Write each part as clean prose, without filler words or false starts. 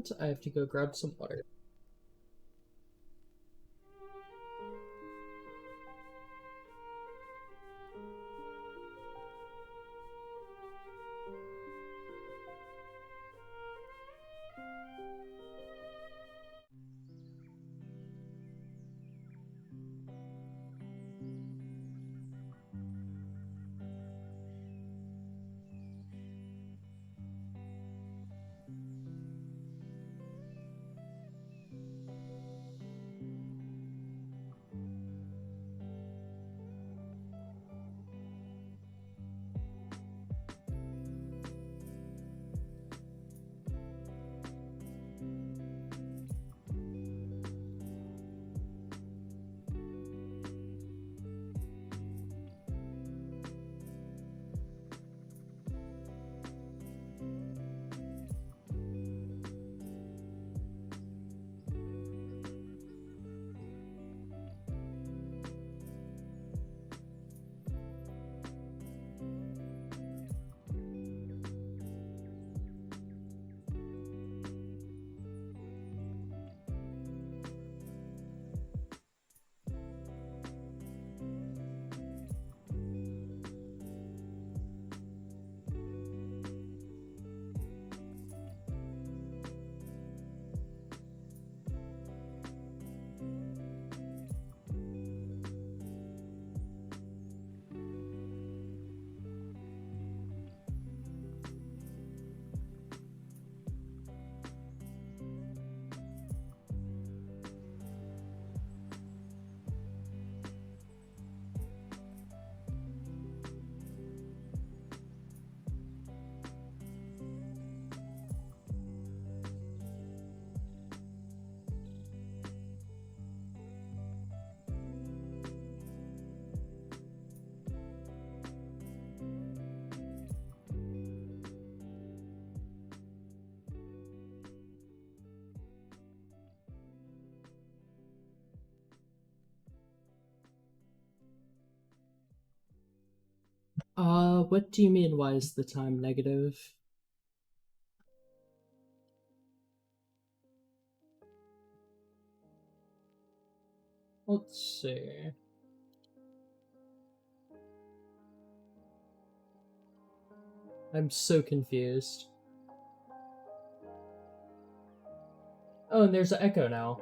second. I have to go grab some water. What do you mean, why is the time negative? Let's see. I'm so confused. Oh, and there's an echo now.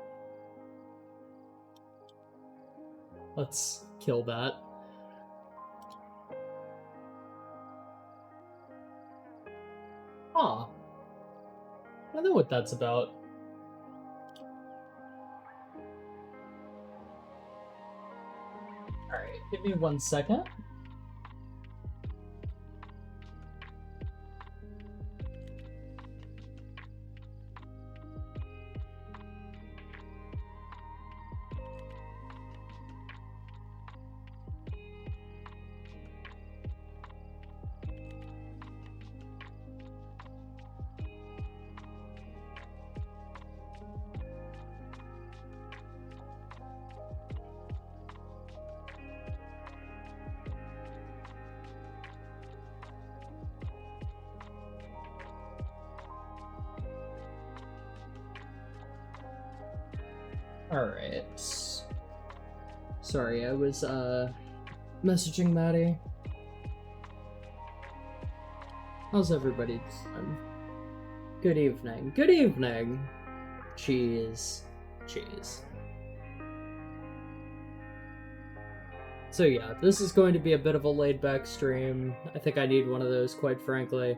Let's kill that. Huh. I don't know what that's about. Alright, give me 1 second. Alright. Sorry, I was, messaging Maddie. How's everybody doing? Good evening. Good evening! Cheese. Cheese. So yeah, this is going to be a bit of a laid-back stream. I think I need one of those, quite frankly.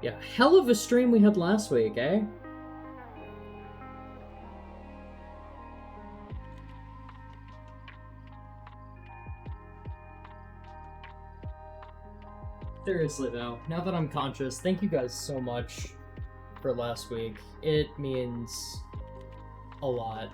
Yeah, hell of a stream we had last week, eh? Seriously though, now that I'm conscious, thank you guys so much for last week. It means a lot.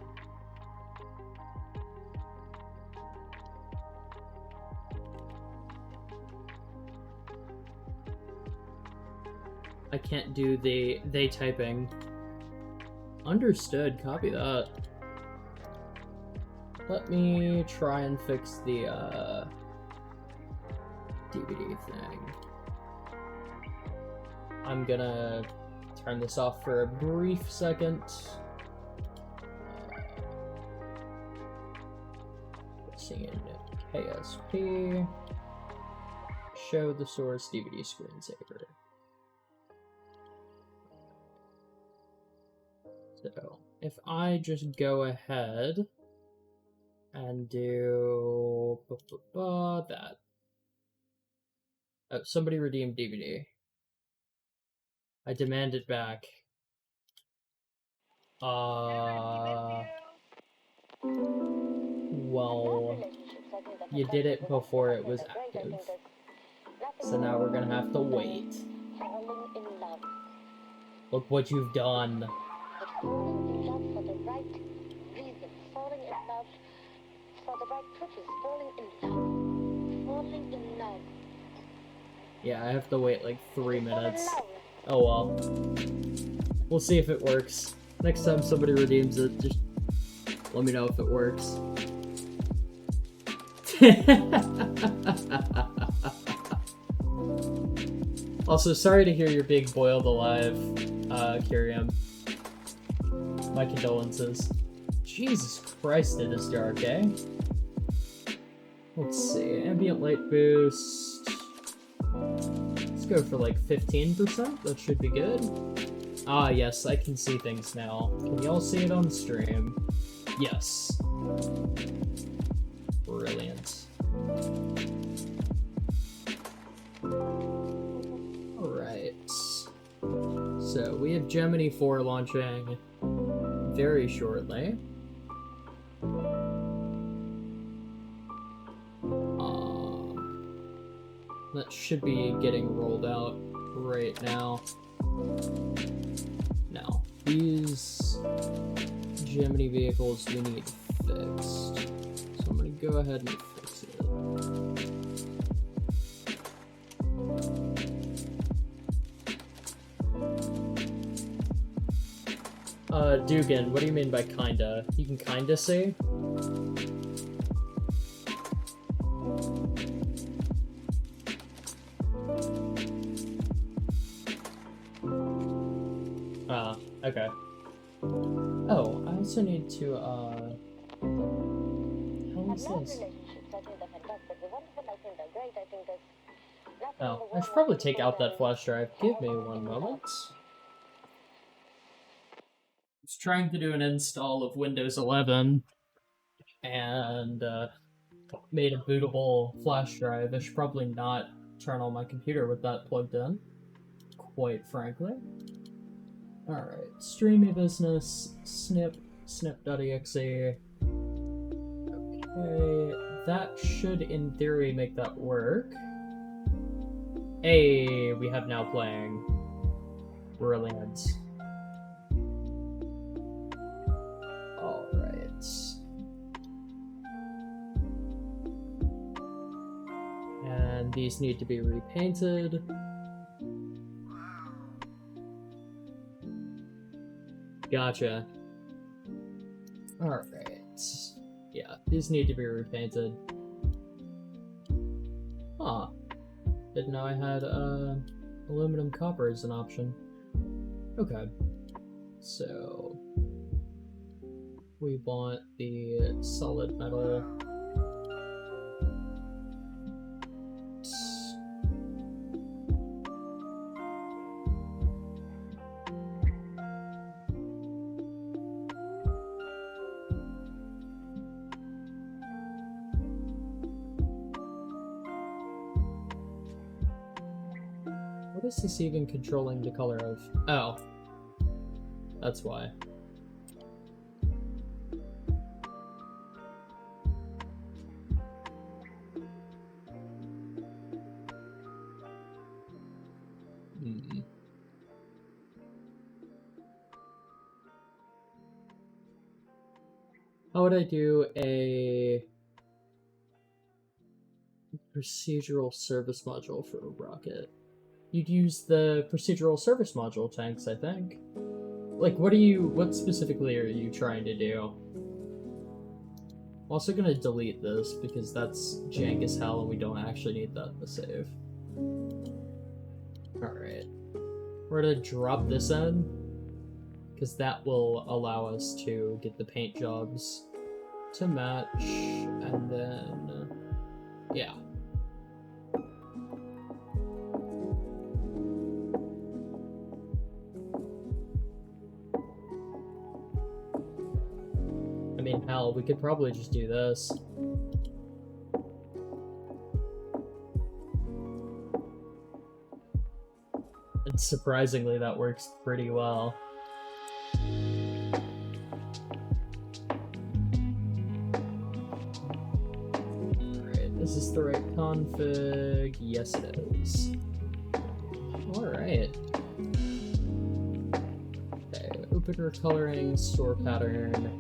I can't do they typing. Understood, copy that. Let me try and fix the DVD thing. I'm gonna turn this off for a brief second. Seeing KSP. Show the source DVD screensaver. So, if I just go ahead and do that. Oh, somebody redeemed DVD. I demand it back. Well, you did it before it was active. So now we're gonna have to wait. Look what you've done. Falling in love for the right reason. Falling in love for the right purpose. Falling in love. Falling in love. Yeah, I have to wait like 3 minutes. Oh well. We'll see if it works. Next time somebody redeems it, just let me know if it works. Also, sorry to hear you're being boiled alive, Kyriam. My condolences. Jesus Christ, it is dark, eh? Let's see, ambient light boost. Let's go for like 15%, that should be good. Ah, yes, I can see things now. Can y'all see it on stream? Yes. Brilliant. Alright. So, we have Gemini 4 launching very shortly. That should be getting rolled out right now. Now, these Gemini vehicles we need fixed. So I'm gonna go ahead and fix it. Dugan, what do you mean by kinda? You can kinda say? Okay. Oh, I also need to, how is this? Oh, I should probably take out that flash drive. Give me one moment. I was trying to do an install of Windows 11, and, made a bootable flash drive. I should probably not turn on my computer with that plugged in, quite frankly. Alright, streamy business, snip.exe. Okay, that should in theory make that work. Hey, we have now playing. Brilliant. Alright. And these need to be repainted. Gotcha. Alright. Yeah, these need to be repainted. Huh. Didn't know I had, aluminum copper as an option. Okay. So... we want the solid metal. What is this even controlling the color of? Oh. That's why. How would I do a procedural service module for a rocket? You'd use the procedural service module tanks, I think. Like, what specifically are you trying to do? I'm also gonna delete this because that's jank as hell and we don't actually need that in the save. Alright. we're gonna drop this in, because that will allow us to get the paint jobs to match, and then, yeah. I mean, hell, we could probably just do this. And surprisingly, that works pretty well. Alright, is this the right config? Yes, it is. Alright. Okay, open recoloring, store pattern.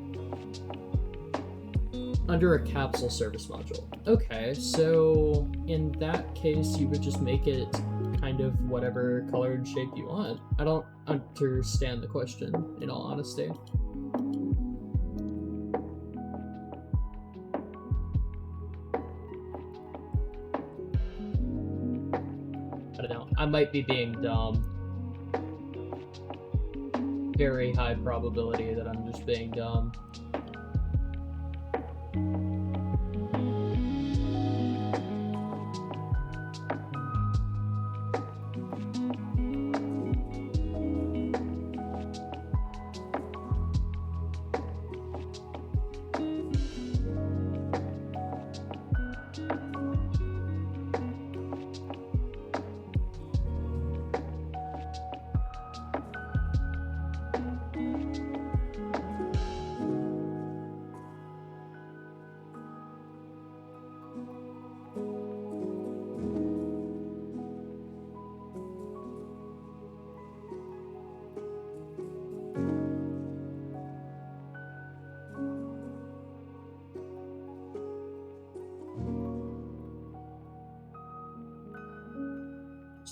Under a capsule service module. Okay, so in that case, you would just make it kind of whatever color and shape you want. I don't understand the question, in all honesty. I don't know. I might be being dumb. Very high probability that I'm just being dumb.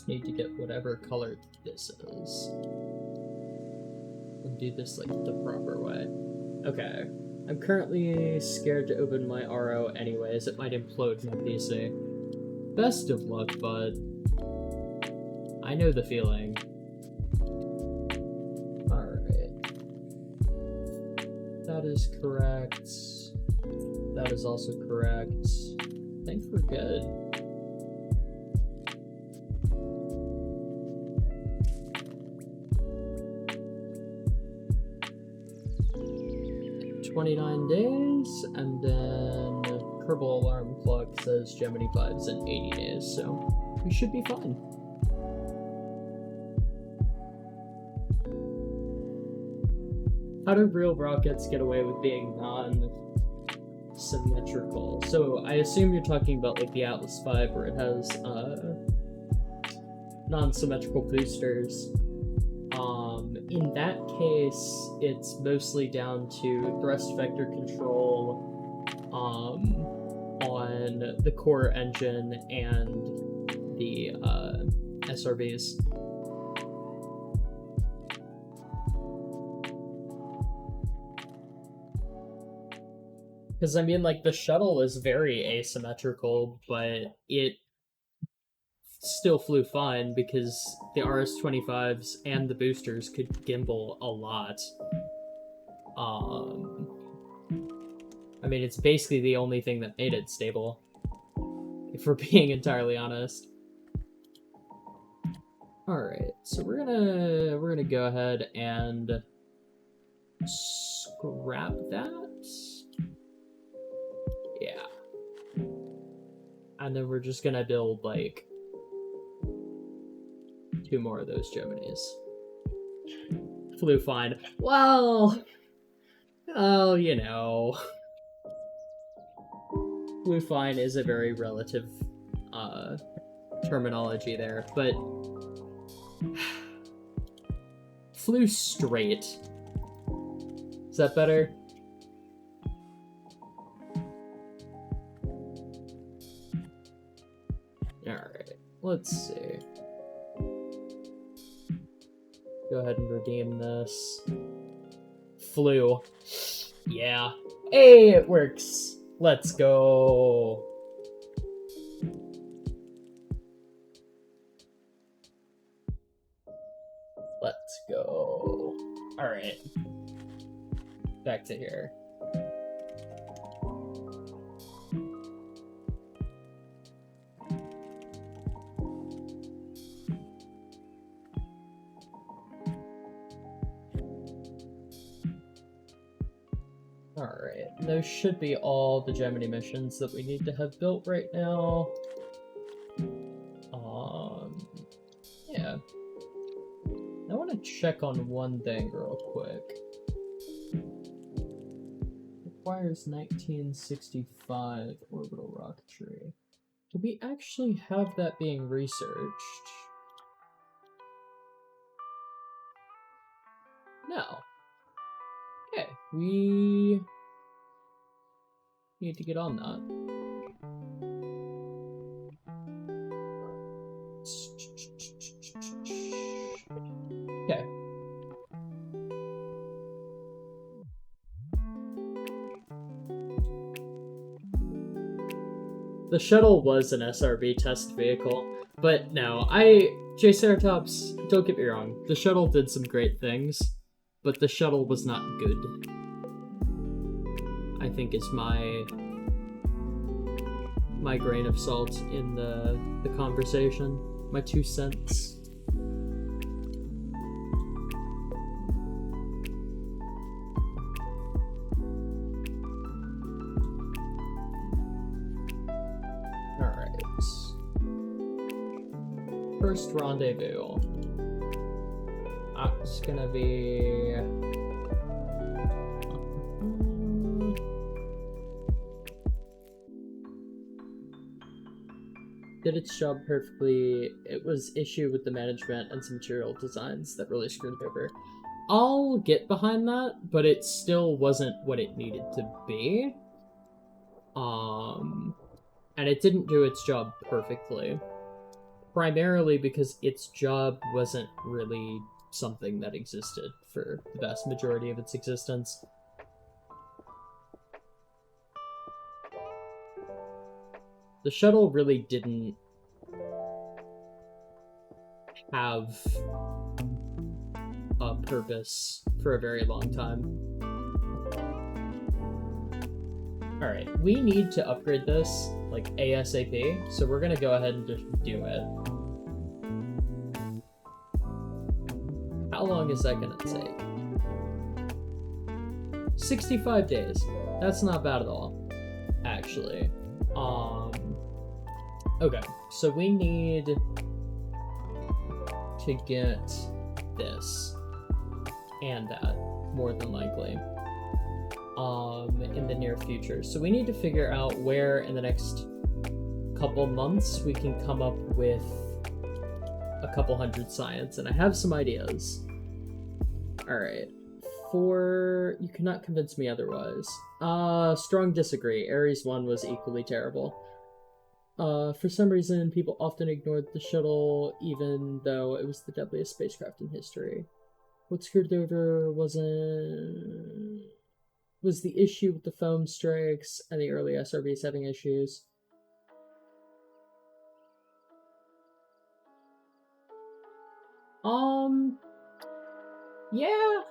Need to get whatever color this is and do this like the proper way. Okay, I'm currently scared to open my RO anyways. It might implode my PC. Best of luck, bud. I know the feeling. Alright. That is correct. That is also correct. I think we're good. 29 days, and then Kerbal Alarm Clock says Gemini 5's in 80 days, so we should be fine. How do real rockets get away with being non-symmetrical? So I assume you're talking about like the Atlas V, where it has non-symmetrical boosters. In that case, it's mostly down to thrust vector control on the core engine and the SRBs. Because, I mean, like, the shuttle is very asymmetrical, but it still flew fine because the RS-25s and the boosters could gimbal a lot. I mean, it's basically the only thing that made it stable, if we're being entirely honest. Alright, so we're gonna go ahead and scrap that. Yeah. And then we're just gonna build, like, 2 more of those Geminis. Flew fine. Well, oh, you know. Flew fine is a very relative terminology there, but flew straight. Is that better? Alright, let's see. Go ahead and redeem this. Flew. Yeah. Hey, it works. Let's go. Let's go. Alright. Back to here. Alright, those should be all the Gemini missions that we need to have built right now. Yeah. I want to check on one thing real quick. Requires 1965 orbital rocketry. Do we actually have that being researched? No. Okay, we need to get on that. Okay. The shuttle was an SRB test vehicle, but no, Triceratops, don't get me wrong, the shuttle did some great things, but the shuttle was not good. I think is my grain of salt in the conversation, my 2 cents. Alright. First rendezvous. It's gonna be... did its job perfectly. It was issue with the management and some material designs that really screwed it over. I'll get behind that, but it still wasn't what it needed to be. And it didn't do its job perfectly. Primarily because its job wasn't really something that existed for the vast majority of its existence. The shuttle really didn't have a purpose for a very long time. Alright, we need to upgrade this, like, ASAP, so we're gonna go ahead and just do it. How long is that gonna take? 65 days. That's not bad at all, actually. Okay, so we need to get this and that, more than likely, in the near future. So we need to figure out where in the next couple months we can come up with a couple hundred science, and I have some ideas. Alright. You cannot convince me otherwise. Strong disagree. Ares 1 was equally terrible. For some reason, people often ignored the shuttle, even though it was the deadliest spacecraft in history. What screwed it over was the issue with the foam strikes and the early SRBs having issues. Yeah.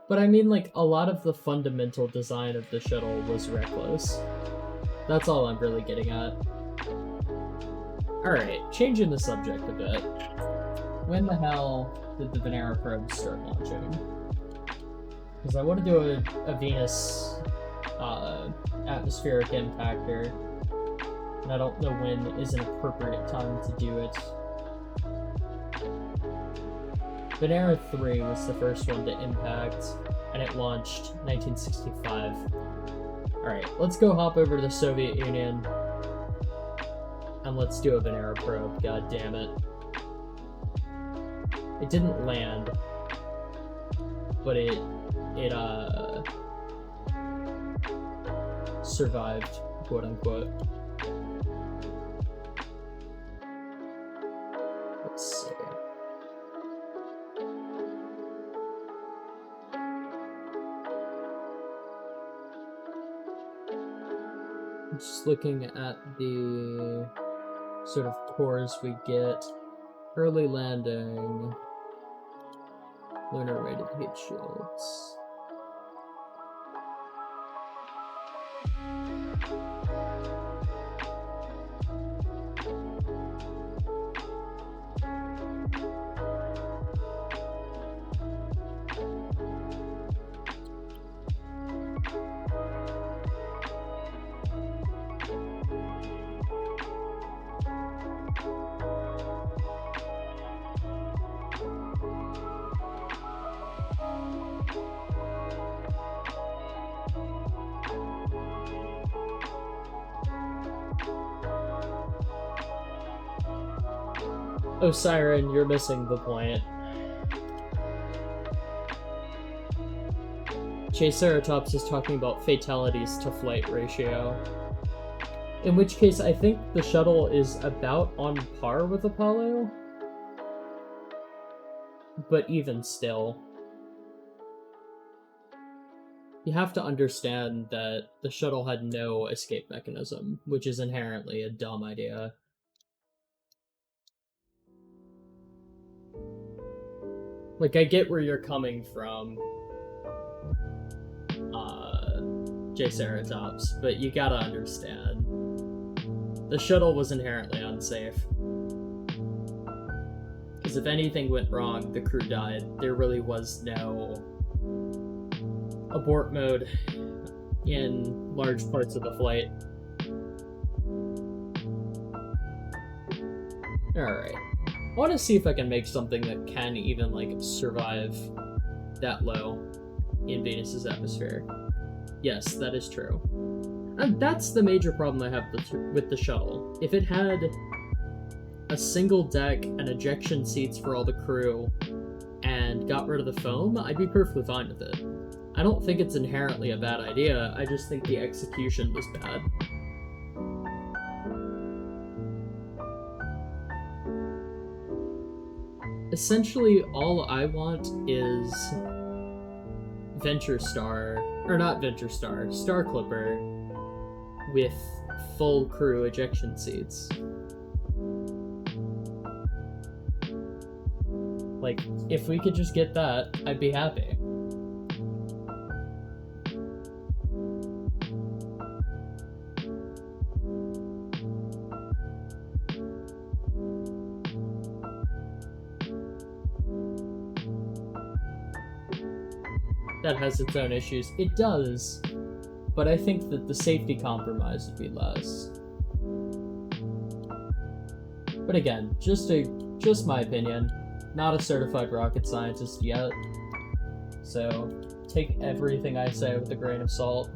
But I mean, like, a lot of the fundamental design of the shuttle was reckless. That's all I'm really getting at. Alright, changing the subject a bit. When the hell did the Venera probes start launching? Because I want to do a Venus atmospheric impactor, and I don't know when is an appropriate time to do it. Venera 3 was the first one to impact, and it launched 1965. Alright, let's go hop over to the Soviet Union, and let's do a Venera probe, god damn it. It didn't land, but it survived, quote unquote. Let's see. Just looking at the sort of cores we get. Early landing. Lunar rated heat shields. Oh, Siren, you're missing the point. Triceratops is talking about fatalities to flight ratio. In which case, I think the shuttle is about on par with Apollo. But even still, you have to understand that the shuttle had no escape mechanism, which is inherently a dumb idea. Like, I get where you're coming from, Triceratops, but you gotta understand. The shuttle was inherently unsafe. Because if anything went wrong, the crew died. There really was no abort mode in large parts of the flight. Alright. I want to see if I can make something that can even, like, survive that low in Venus's atmosphere. Yes, that is true. And that's the major problem I have with the shuttle. If it had a single deck and ejection seats for all the crew and got rid of the foam, I'd be perfectly fine with it. I don't think it's inherently a bad idea, I just think the execution was bad. Essentially, all I want is Star Clipper with full crew ejection seats. Like, if we could just get that, I'd be happy. That has its own issues. It does, but I think that the safety compromise would be less. But again, just my opinion. Not a certified rocket scientist yet, so take everything I say with a grain of salt.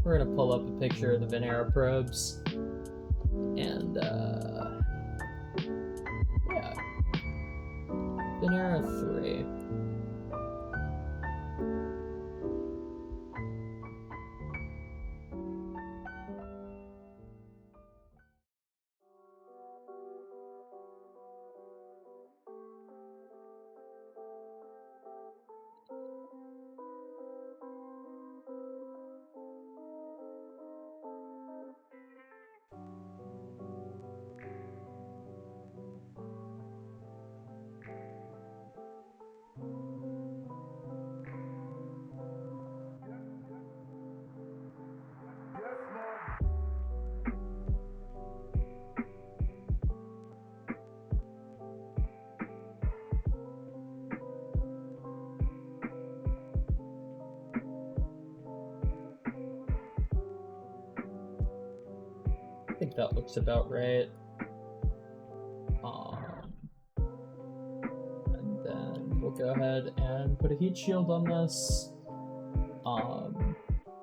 We're gonna pull up a picture of the Venera probes, and yeah, Venera 3. I think that looks about right. And then we'll go ahead and put a heat shield on this.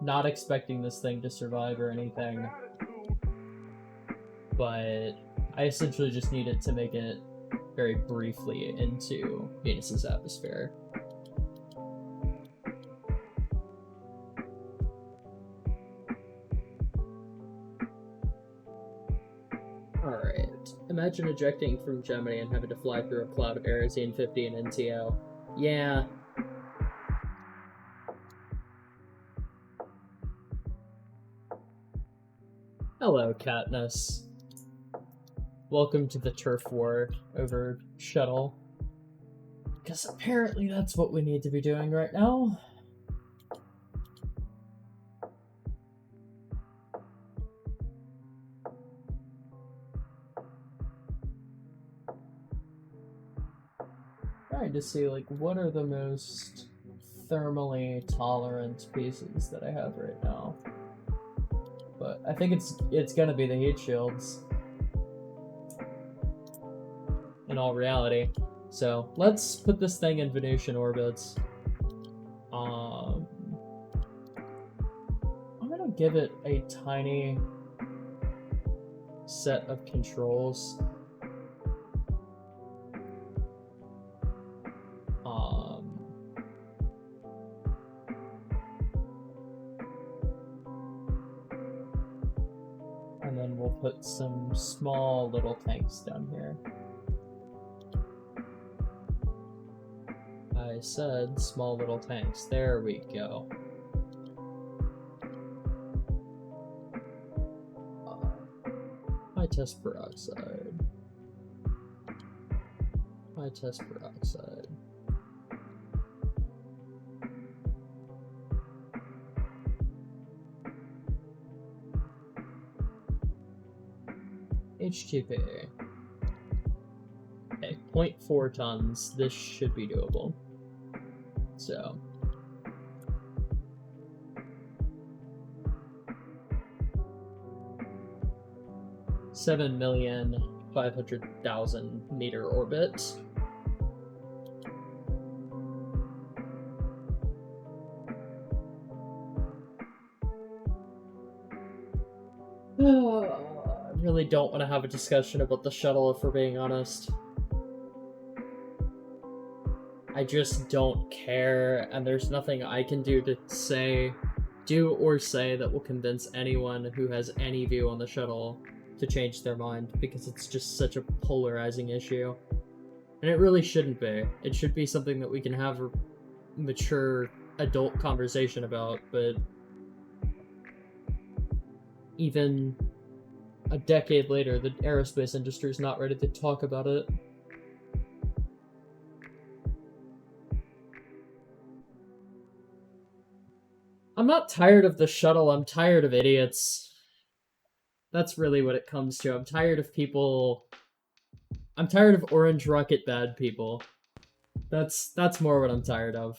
Not expecting this thing to survive or anything, but I essentially just need it to make it very briefly into Venus's atmosphere. Alright, imagine ejecting from Gemini and having to fly through a cloud of Aerosine 50 and NTO. Yeah. Hello, Katniss. Welcome to the turf war over shuttle. Because apparently that's what we need to be doing right now. Trying to see, like, what are the most thermally tolerant pieces that I have right now. But I think it's gonna be the heat shields. In all reality. So let's put this thing in Venusian orbits. I'm gonna give it a tiny set of controls. And then we'll put some small little tanks down here. I said small little tanks. There we go. High test peroxide. High test peroxide. HTP. Okay, 0.4 tons. This should be doable. So. $7,500,000 meter orbit. I really don't want to have a discussion about the shuttle, if we're being honest. I just don't care, and there's nothing I can do or say that will convince anyone who has any view on the shuttle to change their mind, because it's just such a polarizing issue. And it really shouldn't be. It should be something that we can have a mature adult conversation about, but even a decade later, the aerospace industry is not ready to talk about it. I'm not tired of the shuttle, I'm tired of idiots. That's really what it comes to. I'm tired of people... I'm tired of orange rocket bad people. That's more what I'm tired of.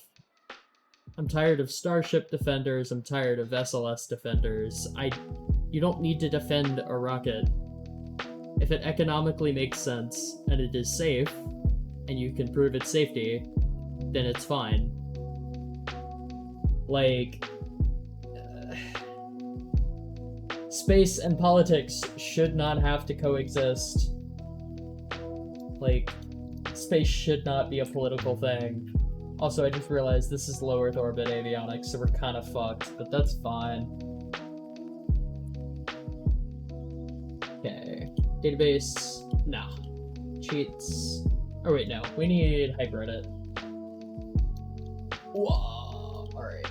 I'm tired of Starship defenders, I'm tired of SLS defenders. You don't need to defend a rocket. If it economically makes sense, and it is safe, and you can prove its safety, then it's fine. Like... space and politics should not have to coexist. Like, space should not be a political thing. Also, I just realized this is low Earth orbit avionics, so we're kind of fucked, but that's fine. Okay. Database. Nah. Cheats. Oh, wait, no. We need Hyperedit. Whoa. Alright.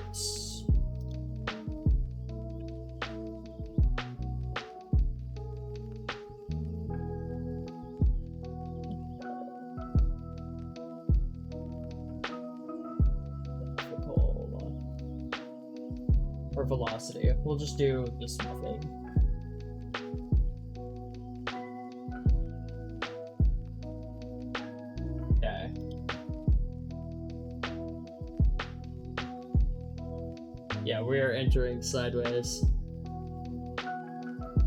Or velocity. We'll just do this method. Okay. Yeah, we are entering sideways.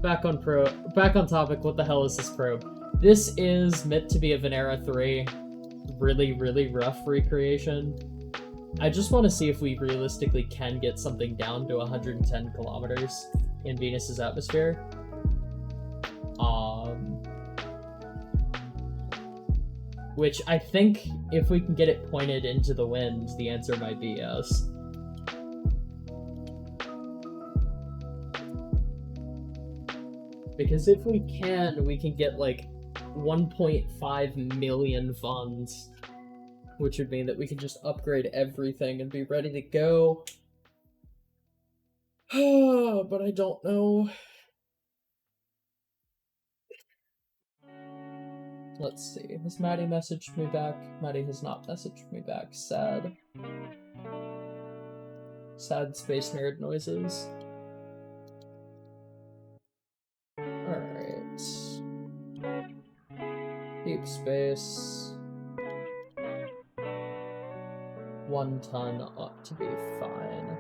Back on topic, what the hell is this probe? This is meant to be a Venera 3 really, really rough recreation. I just want to see if we realistically can get something down to 110 kilometers in Venus's atmosphere. Which I think if we can get it pointed into the wind, the answer might be yes. Because if we can get like 1.5 million funds, which would mean that we can just upgrade everything and be ready to go. But I don't know. Let's see. Has Maddie messaged me back? Maddie has not messaged me back. Sad. Sad space nerd noises. Alright. Deep space. 1 ton ought to be fine.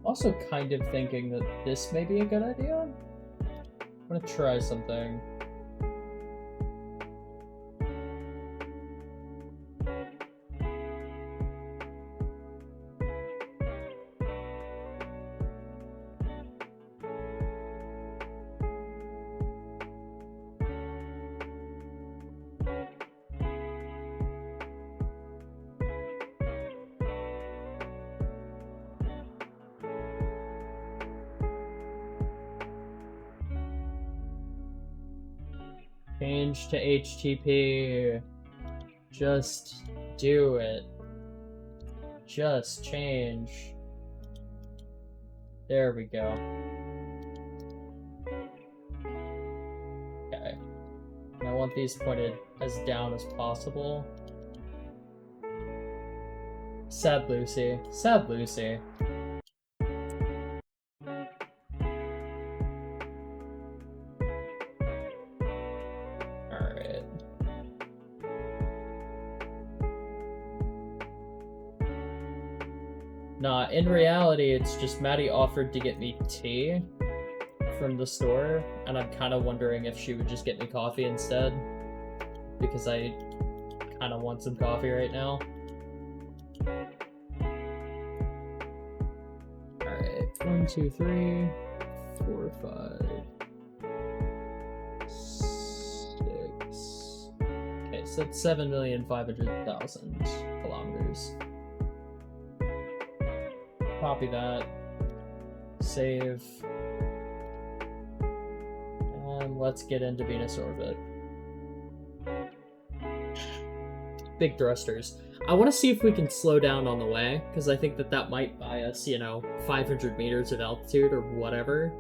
Also kind of thinking that this may be a good idea. I'm gonna try something. Change to HTTP. Just do it. Just change. There we go. Okay. And I want these pointed as down as possible. Sad Lucy. Sad Lucy. Nah, in reality, it's just Maddie offered to get me tea from the store, and I'm kind of wondering if she would just get me coffee instead, because I kind of want some coffee right now. Alright, 1, 2, 3, 4, 5, 6. Okay, so that's 7,500,000 kilometers. Copy that. Save. And let's get into Venus orbit. Big thrusters. I want to see if we can slow down on the way, because I think that that might buy us, 500 meters of altitude or whatever.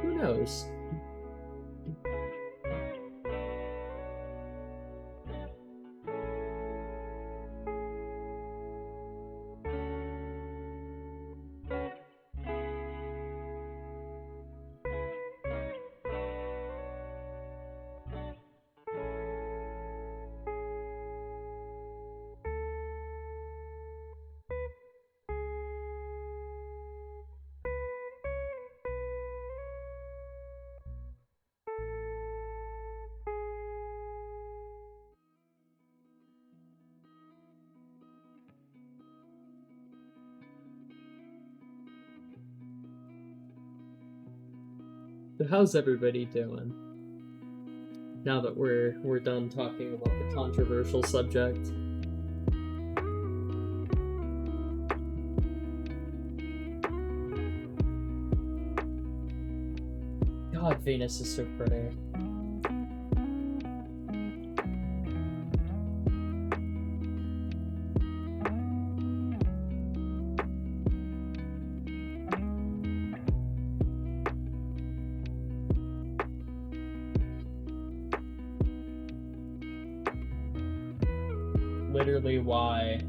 Who knows? So how's everybody doing? Now that we're done talking about the controversial subject. God, Venus is so pretty. Literally, why?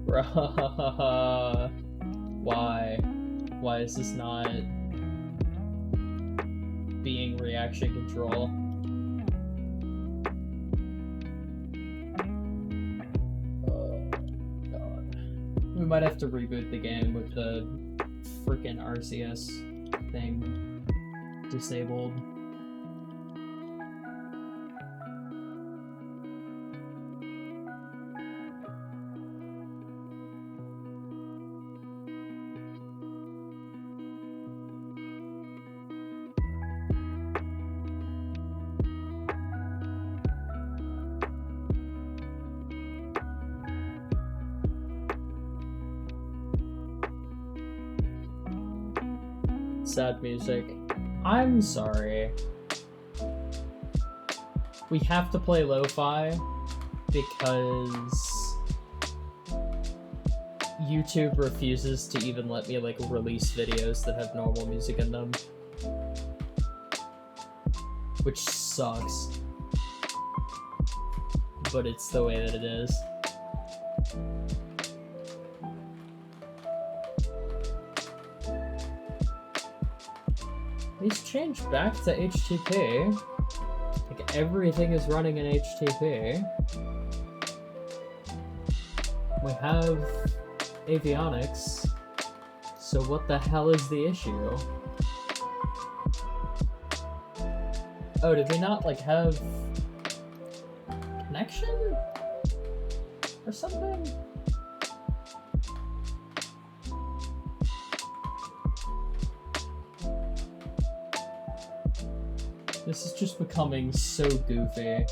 Bruh. Why? Why is this not being reaction control? Oh, God. We might have to reboot the game with the freaking RCS thing disabled. sad music. I'm sorry. We have to play lo-fi because YouTube refuses to even let me like release videos that have normal music in them. Which sucks. But it's the way that it is. These changed back to HTTP. Like everything is running in HTTP. We have avionics. So what the hell is the issue? Oh, did we not like have connection or something? This is just becoming so goofy.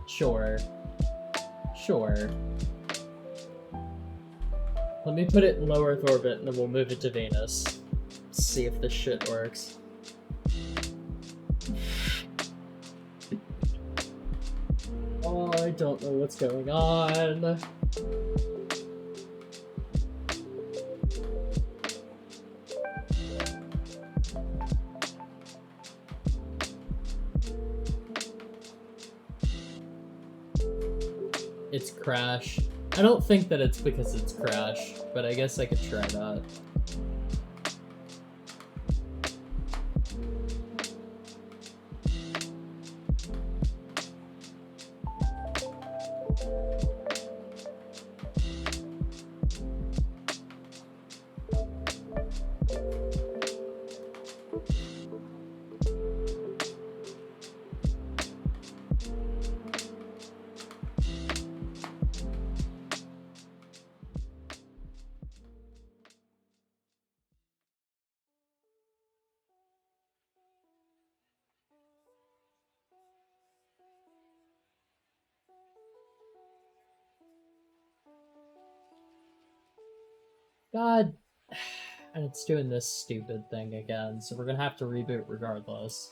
Sure. Sure. Let me put it in low Earth orbit and then we'll move it to Venus. See if this shit works. Oh, I don't know what's going on. It's crash. I don't think that it's because it's crash, but I guess I could try that. God, and it's doing this stupid thing again, so we're gonna have to reboot regardless.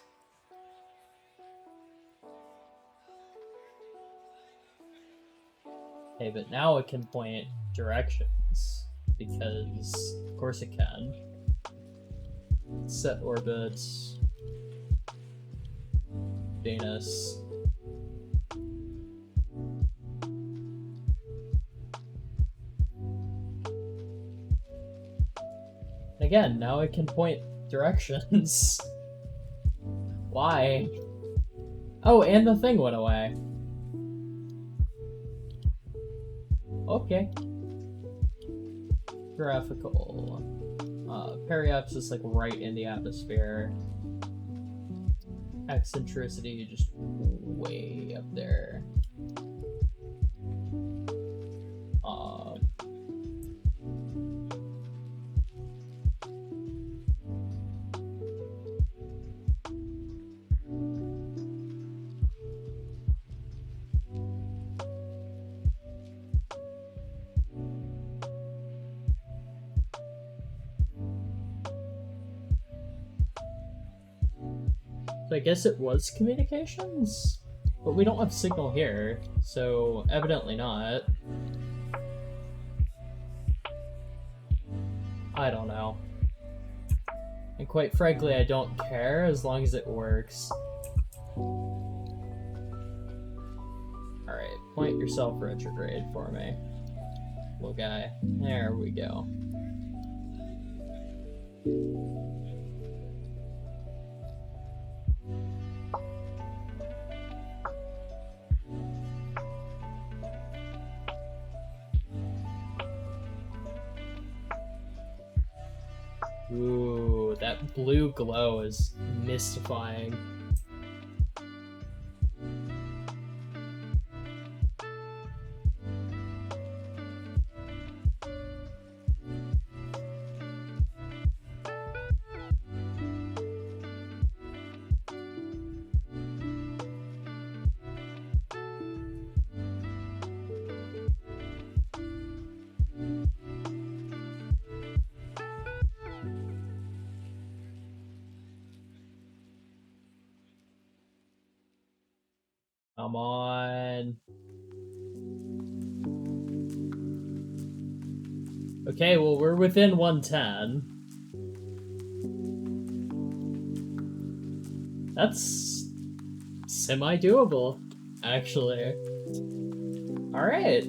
Okay, but now it can point directions, because of course it can. Set orbit, Venus. Again, now it can point directions. Why? Oh, and the thing went away. Okay. Graphical. Periapsis like right in the atmosphere. Eccentricity just way up there. So I guess it was communications? But we don't have signal here, so evidently not. I don't know. And quite frankly, I don't care as long as it works. Alright, point yourself retrograde for me. Little guy. There we go. Ooh, that blue glow is mystifying. Come on. Okay, well, we're within 110. That's semi-doable, actually. Alright.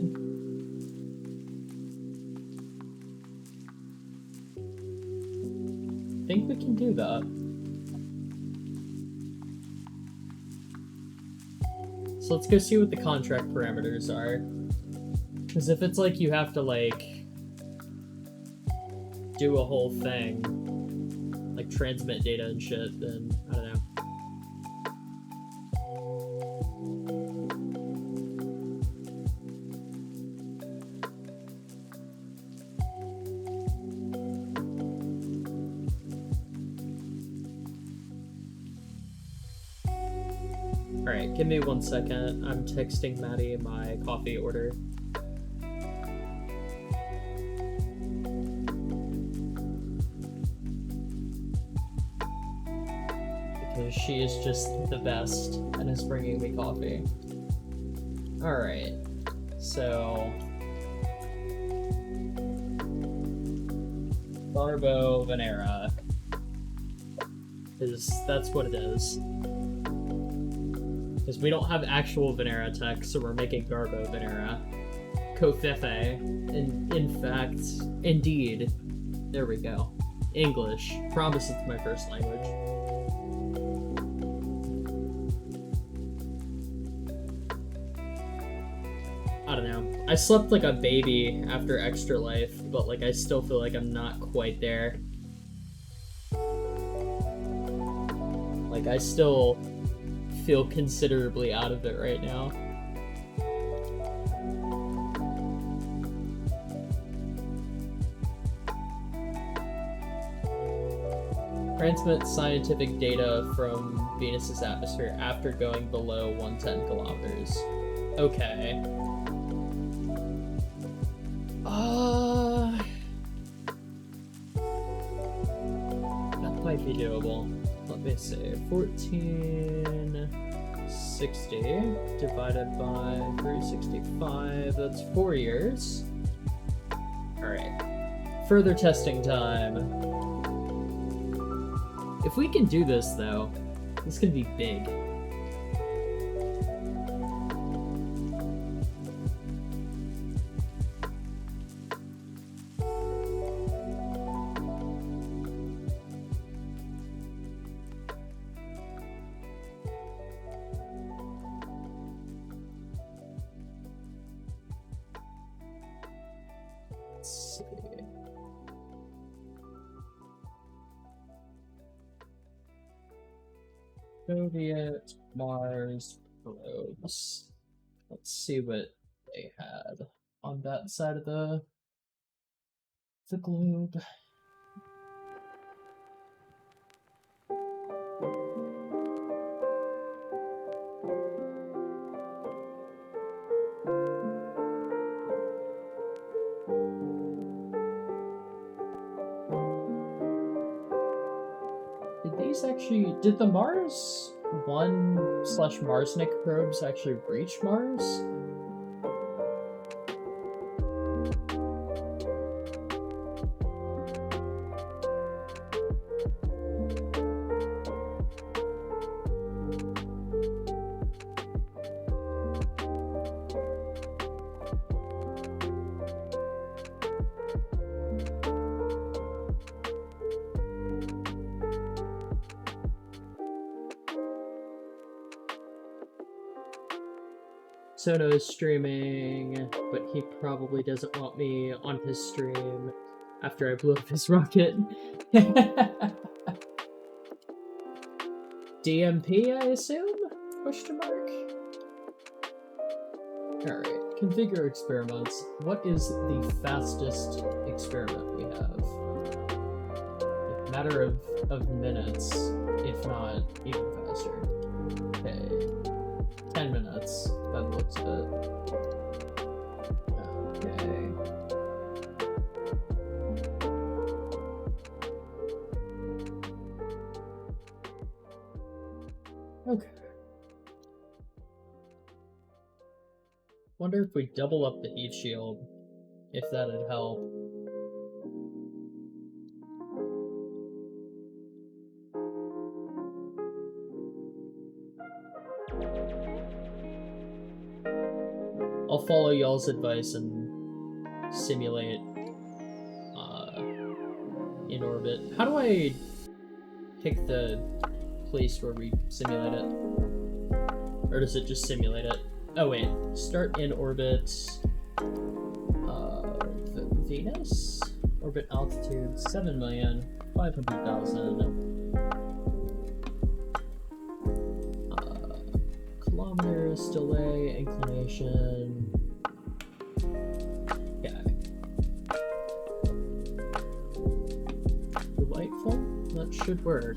I think we can do that. So let's go see what the contract parameters are. Because if it's like you have to, like, do a whole thing, like transmit data and shit, then I don't know. Alright, give me 1 second. I'm texting Maddie my coffee order. Because she is just the best and is bringing me coffee. Alright, so... Garbo Venera. That's what it is. Because we don't have actual Venera tech, so we're making Garbo Venera. Kofefe. In fact, indeed. There we go. English. Promise it's my first language. I don't know. I slept like a baby after Extra Life, but like I still feel like I'm not quite there. Like I still feel considerably out of it right now. Transmit scientific data from Venus's atmosphere after going below 110 kilometers. Okay. That might be doable. Let me see. 1460 divided by 365. That's 4 years. Alright. Further testing time. If we can do this, though, this can be big. Let's see. Soviet Mars probes. Let's see what they had on that side of the globe. Did the Mars 1/Marsnik probes actually reach Mars? Sono is streaming, but he probably doesn't want me on his stream after I blew up his rocket. DMP, I assume? Question mark? Alright, configure experiments. What is the fastest experiment we have? A matter of minutes, if not even faster. Okay. 10 minutes, by the looks of it. Okay. Okay. Wonder if we double up the heat shield, if that'd help. I'll follow y'all's advice and simulate in orbit. How do I pick the place where we simulate it? Or does it just simulate it? Oh wait, start in orbit. Venus? Orbit altitude 7,500,000. Kilometers, delay, inclination. Okay. Delightful? That should work.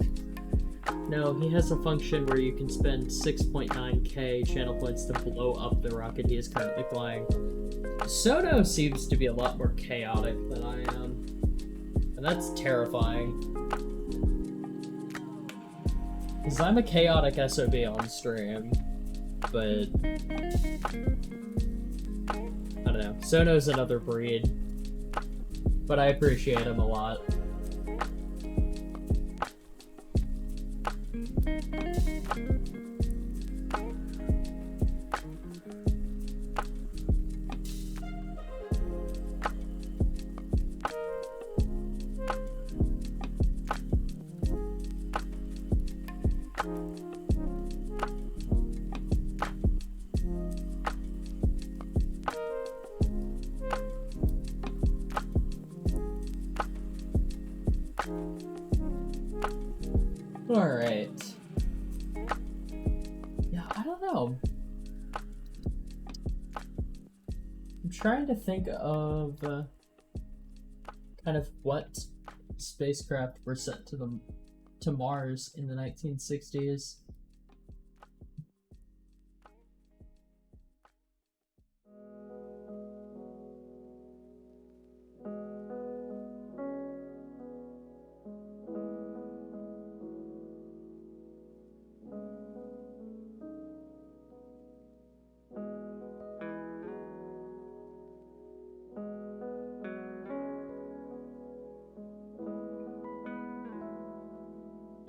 No, he has a function where you can spend 6.9k channel points to blow up the rocket he is currently flying. Sono seems to be a lot more chaotic than I am. And that's terrifying. Because I'm a chaotic SOB on stream. But I don't know. Sono's another breed. But I appreciate him a lot. Alright. Yeah, I don't know. I'm trying to think of kind of what spacecraft were sent to Mars in the 1960s.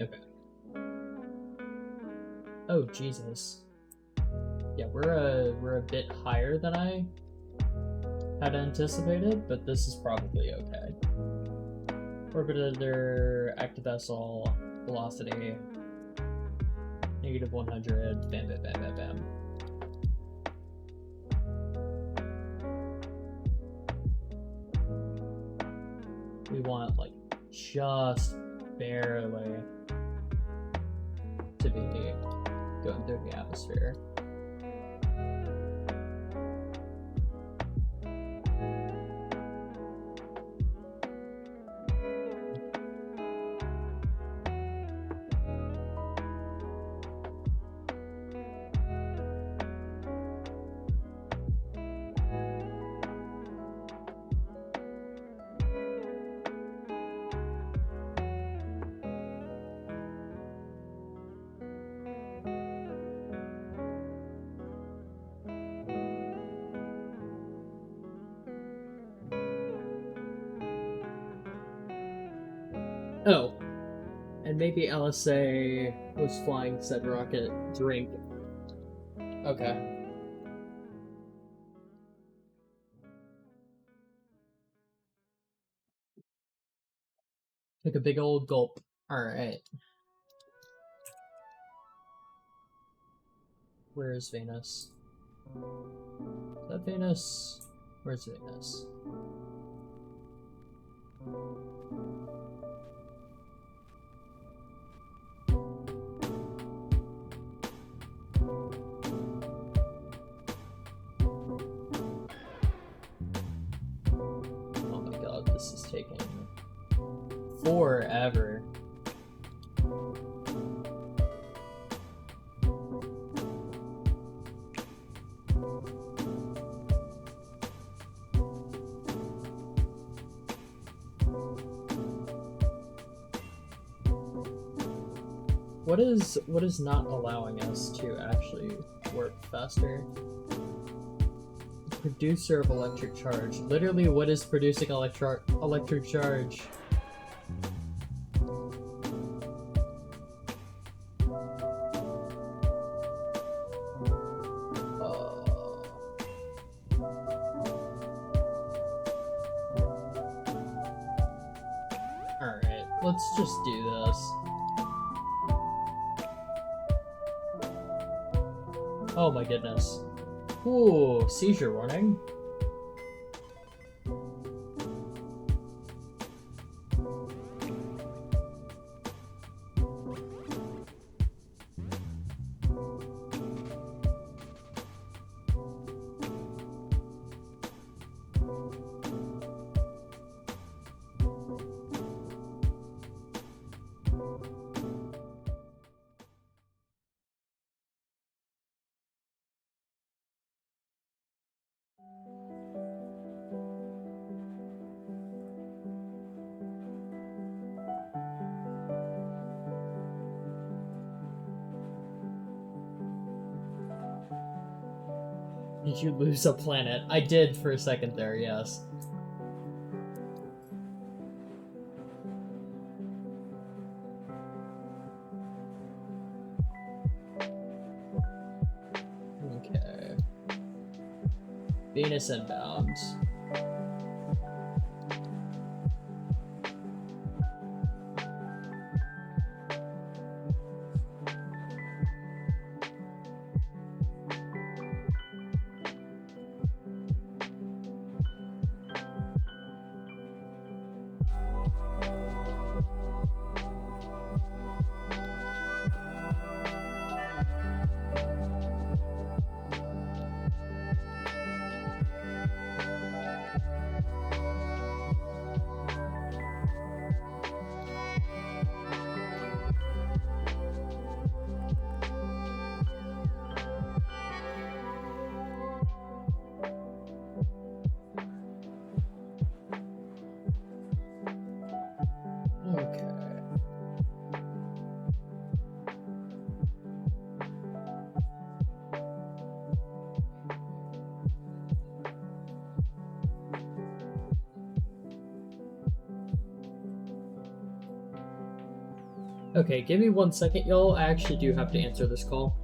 Okay. Oh Jesus. Yeah, we're a bit higher than I had anticipated, but this is probably okay. Orbiter, active vessel, velocity, -100, bam bam bam bam bam. We want like just barely to be going through the atmosphere. Oh, and maybe LSA was flying said rocket drink. Okay. Take a big old gulp. Alright. Where is Venus? Is that Venus? Where's Venus? Oh my god, this is taking forever. What is not allowing us to actually work faster? Producer of electric charge. Literally, what is producing electric charge? Alright, let's just do this. Oh my goodness. Ooh, seizure warning. Did you lose a planet? I did for a second there, yes. Okay. Venus inbound. Okay. Okay, give me 1 second, y'all. I actually do have to answer this call.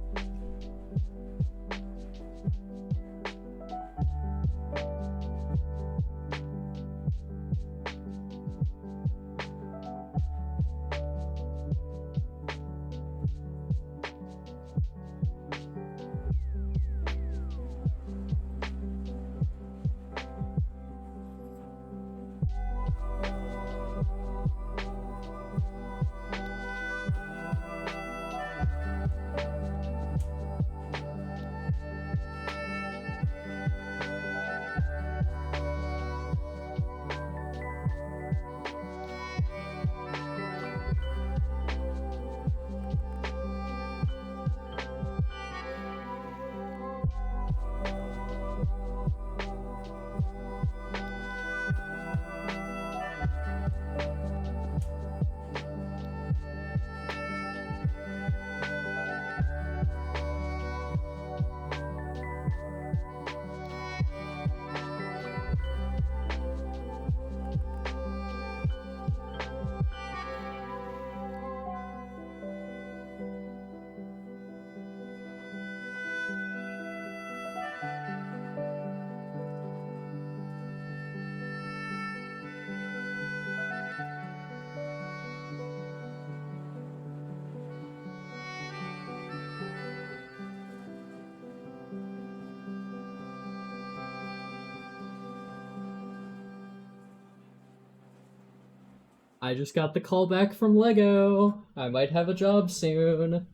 I just got the call back from Lego. I might have a job soon.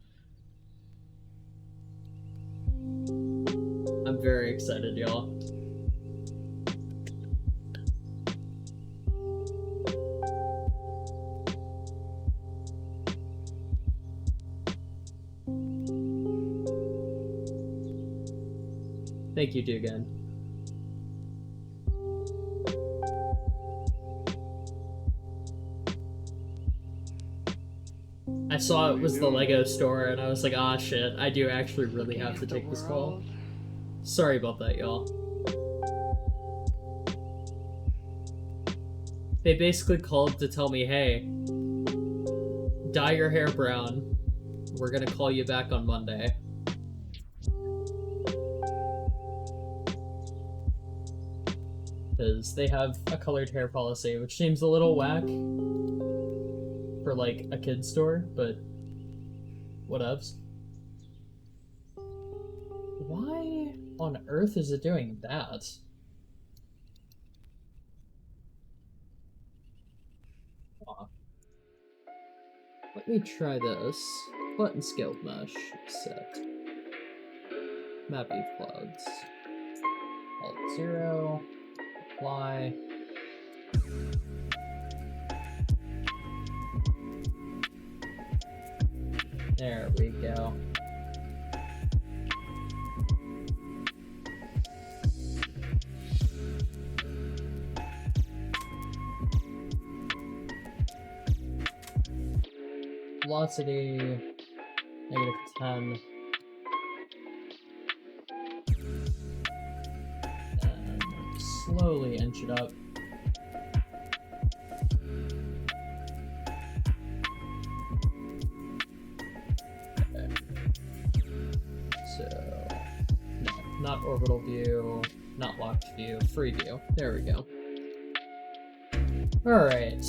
I'm very excited, y'all. Thank you, Dugan. I saw it was the Lego store, and I was like, ah, shit, I do actually really have to take this call. Sorry about that, y'all. They basically called to tell me, hey, dye your hair brown. We're gonna call you back on Monday. Because they have a colored hair policy, which seems a little whack for like a kid's store, but whatevs. Why on earth is it doing that? Aw. Let me try this. Button scaled mesh set. Map Eve clouds. Alt 0. Apply. There we go. Velocity -10. And slowly inch it up. Okay. So, no, not orbital view, not locked view, free view. There we go. Alright.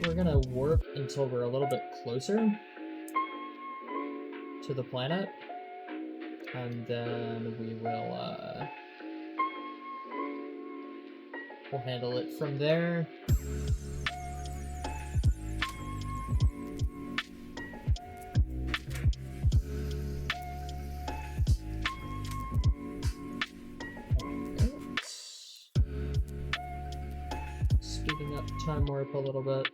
We're gonna warp until we're a little bit closer to the planet, and then we will we'll handle it from there. Speeding up time warp a little bit.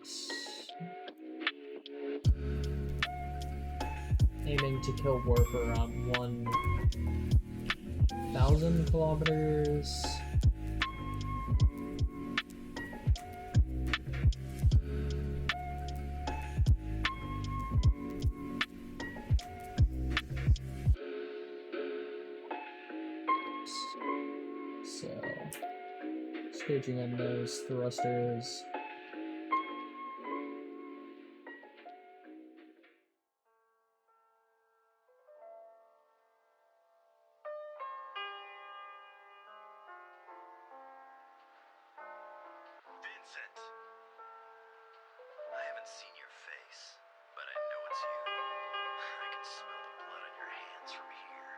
Aiming to kill warp around 1,000 kilometers. So, staging in those thrusters. Vincent, I haven't seen your face, but I know it's you. I can smell the blood on your hands from here.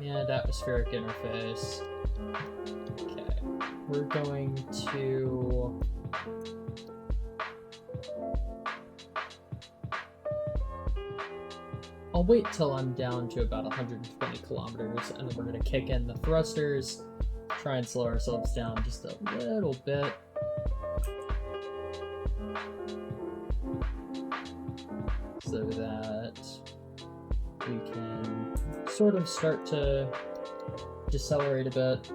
And atmospheric interface. Okay, we're going to... I'll wait till I'm down to about 120 kilometers, and then we're going to kick in the thrusters, try and slow ourselves down just a little bit. So that we can sort of start to decelerate a bit.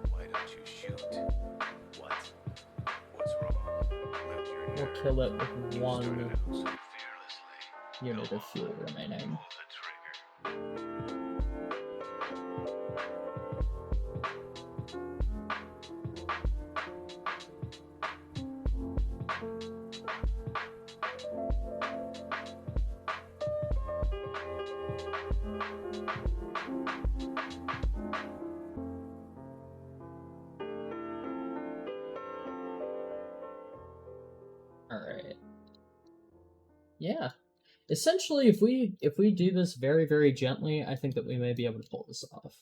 Why don't you shoot? What? What's wrong? Let your We'll nerve. kill it with You one started out so fearlessly. unit of fuel remaining. Pull the trigger. Alright. Yeah. Essentially, if we do this very, very gently, I think that we may be able to pull this off.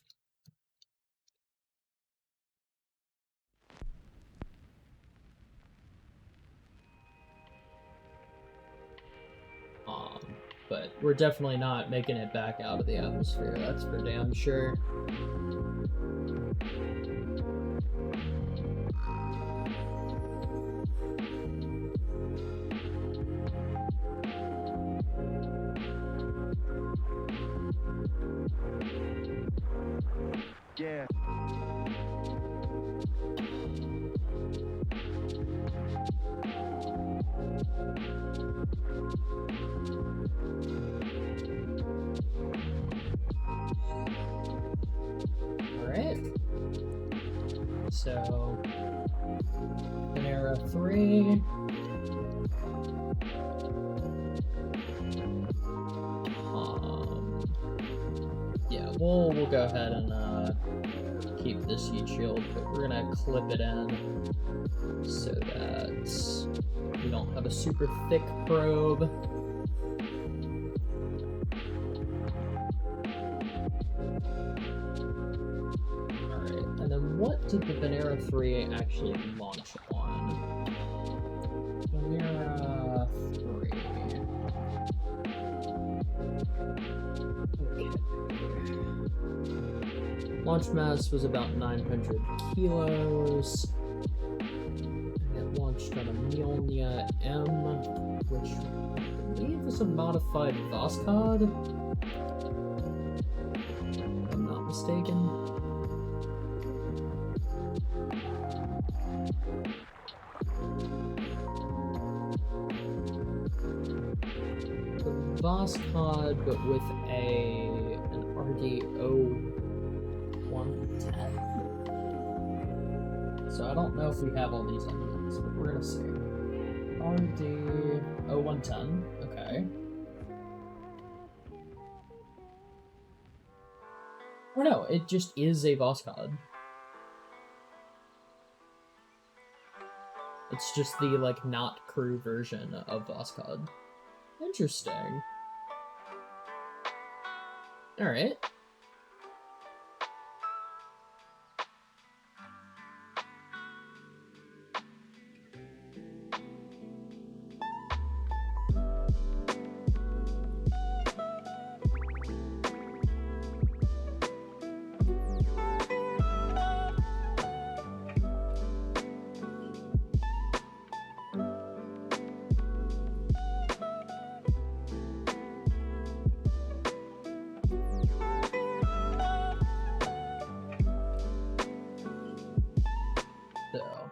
But we're definitely not making it back out of the atmosphere, that's for damn sure. So, Panera 3. Yeah, we'll go ahead and keep this heat shield, but we're gonna clip it in so that we don't have a super thick probe. Alright, and then what did the Panera 3 actually launch on? Panera 3. Okay. Launch mass was about 900 kilos. It launched on a Mjolnir M, which I believe is a modified Voskhod, if I'm not mistaken. The Voskhod, but with an RD-110. So I don't know if we have all these engines, but we're gonna see. RD-110, okay. Or no, it just is a Voskhod. It's just the, like, not crew version of Voskhod. Interesting. Alright.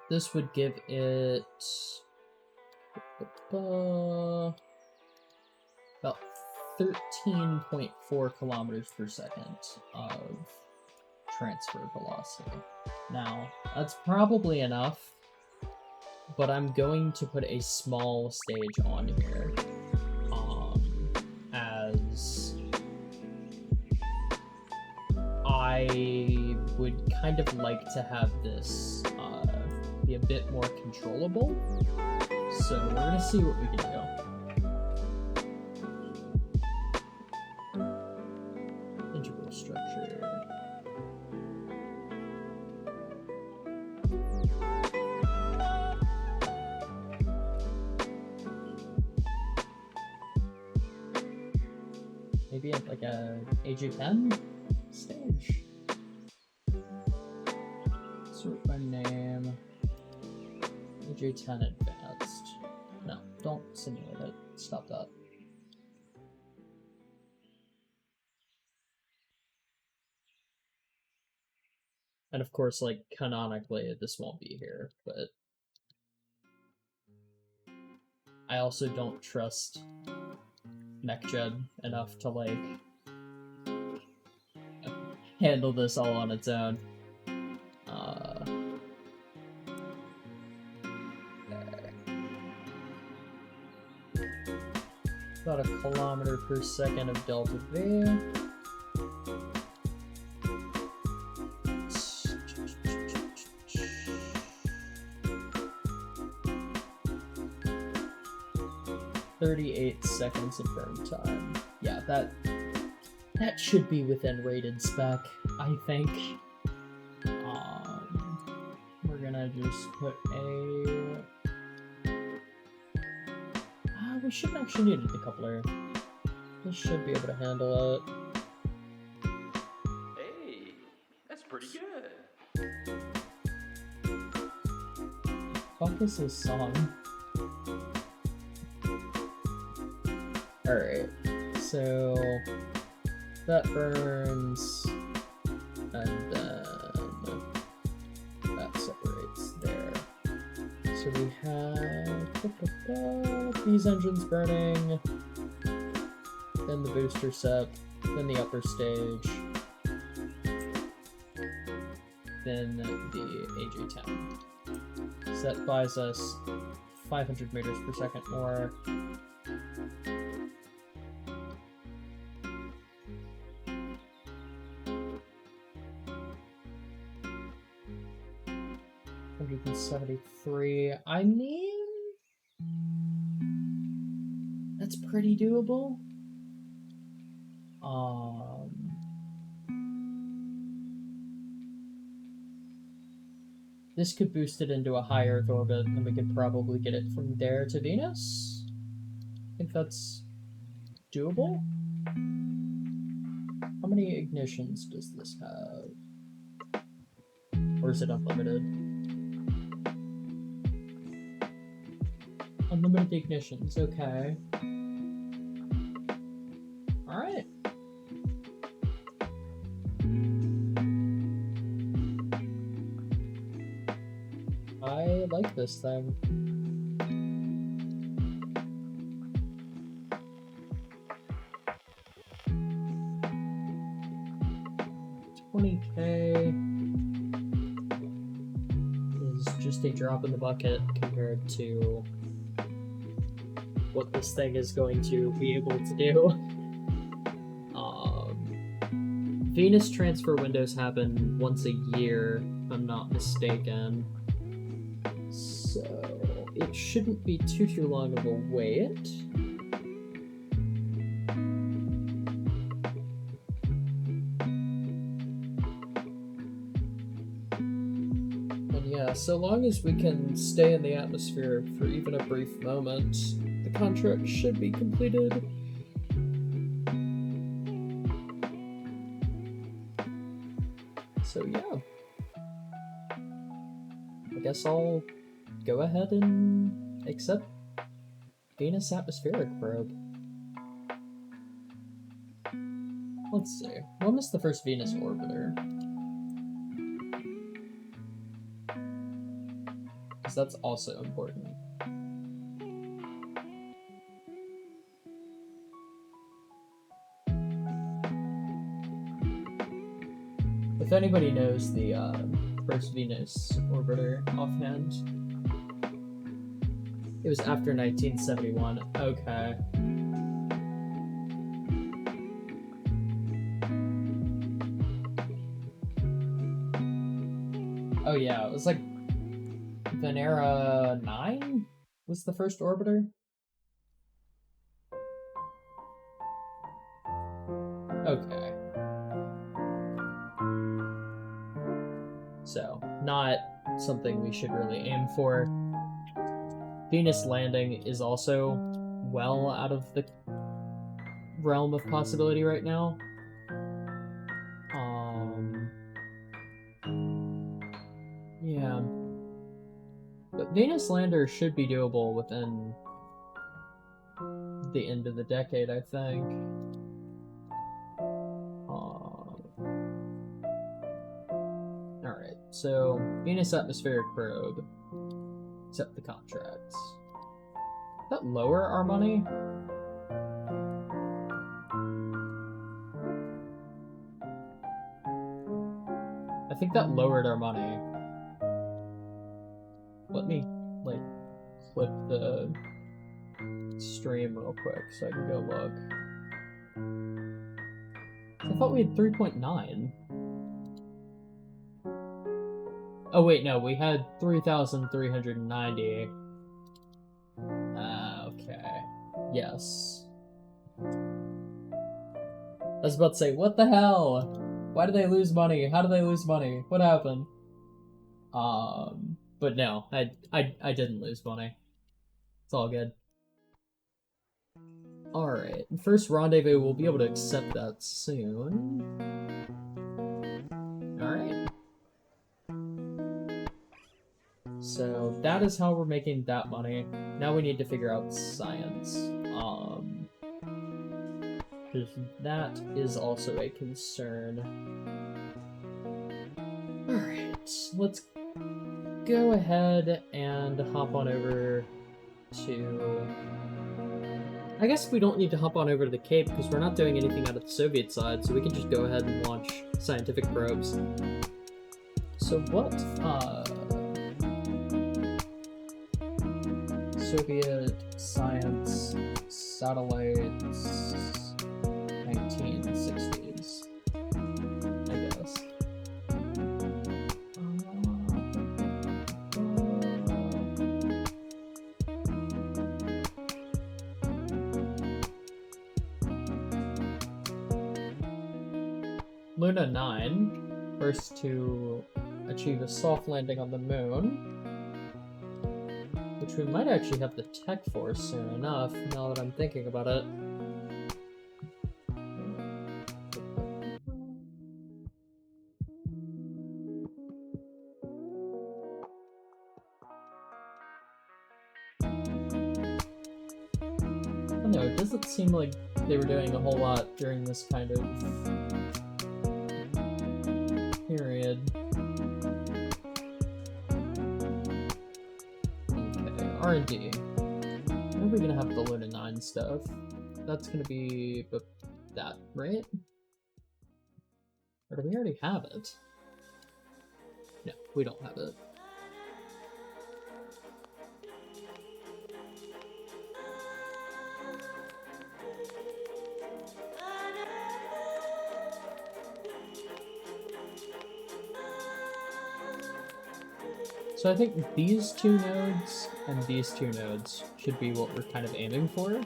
This would give it about 13.4 kilometers per second of transfer velocity. Now, that's probably enough, but I'm going to put a small stage on here, as I would kind of like to have this be a bit more controllable. So we're gonna see what we can do. Integral structure. Maybe like a AJ10 stage. Sort by name. AJ10 advanced. No, don't simulate it. Stop that. And of course, like, canonically, this won't be here, but I also don't trust MechJed enough to, like, handle this all on its own. About a kilometer per second of delta V. .38 seconds of burn time. Yeah, that should be within rated spec, I think. We're gonna just put a... we shouldn't actually need a decoupler. This should be able to handle it. Hey, that's pretty good. Fuck is this song? Alright, so that burns, and then that separates there. So we have these engines burning, then the booster set, then the upper stage. than the AJ-10. So that buys us 500 meters per second more. $173. I mean, that's pretty doable. This could boost it into a higher Earth orbit, and we could probably get it from there to Venus. I think that's doable. How many ignitions does this have? Or is it unlimited? Unlimited ignitions, okay. Alright. I like this thing. $20K is just a drop in the bucket compared to what this thing is going to be able to do. Venus transfer windows happen once a year, if I'm not mistaken. So it shouldn't be too long of a wait. And yeah, so long as we can stay in the atmosphere for even a brief moment, the contract should be completed. So yeah, I guess I'll go ahead and accept Venus atmospheric probe. Let's see, when was the first Venus orbiter? Because that's also important. If anybody knows the first Venus orbiter offhand, it was after 1971. Okay. Oh yeah, it was like Venera 9 was the first orbiter. Okay. So, not something we should really aim for. Venus landing is also well out of the realm of possibility right now. Yeah. But Venus lander should be doable within the end of the decade, I think. Alright, so Venus atmospheric probe. Accept the contracts. Does that lower our money? I think that lowered our money. Let me, like, flip the stream real quick so I can go look. I thought we had 3.9. Oh wait, no, we had 3,390. Okay. Yes. I was about to say, what the hell? Why did they lose money? How did they lose money? What happened? But no, I didn't lose money. It's all good. Alright, first rendezvous, we'll be able to accept that soon. Alright. So that is how we're making that money. Now we need to figure out science. Because that is also a concern. Alright, let's go ahead and hop on over to... I guess we don't need to hop on over to the Cape because we're not doing anything out of the Soviet side, so we can just go ahead and launch scientific probes. So what, Soviet science satellites 1960s, I guess. Luna 9, first to achieve a soft landing on the moon, which we might actually have the tech for soon enough, now that I'm thinking about it. I don't know, it doesn't seem like they were doing a whole lot during this kind of period. Okay, R&D. When are we gonna have the Luna 9 stuff? That's gonna be that, right? Or do we already have it? No, we don't have it. So I think these two nodes and these two nodes should be what we're kind of aiming for.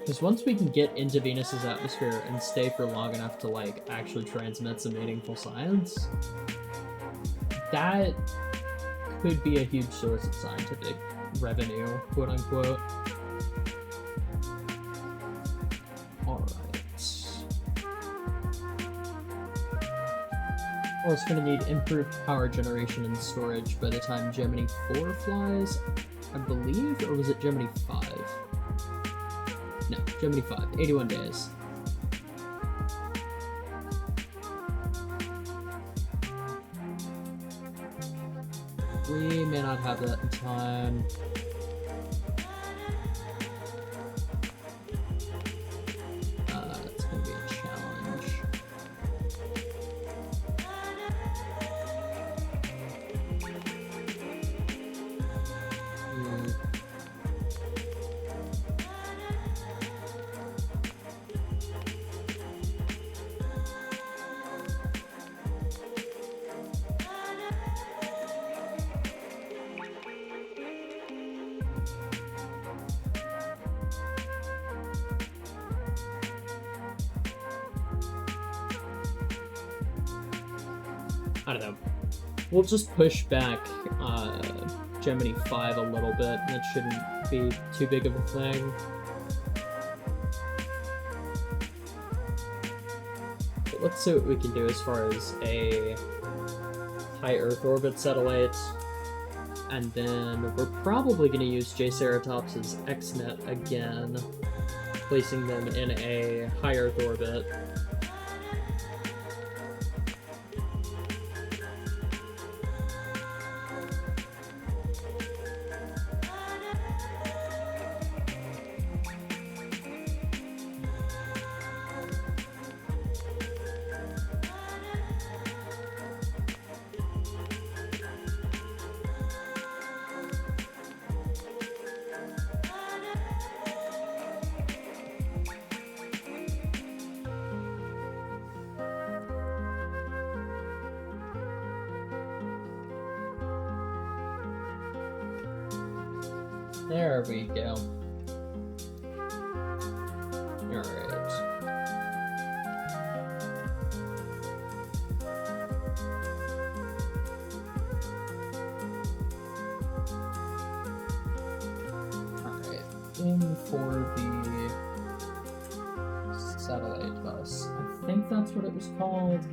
Because once we can get into Venus's atmosphere and stay for long enough to like actually transmit some meaningful science, that could be a huge source of scientific revenue, quote unquote. Alright. We're also going to need improved power generation and storage by the time Gemini 4 flies, I believe, or was it Gemini 5? No, Gemini 5, 81 days. We may not have that in time. It's going to be a challenge. I don't know. We'll just push back Gemini 5 a little bit. That shouldn't be too big of a thing. But let's see what we can do as far as a high Earth orbit satellite. And then we're probably going to use J-Ceratops's XNet again, placing them in a high Earth orbit. There we go. Alright. Alright. In for the satellite bus. I think that's what it was called.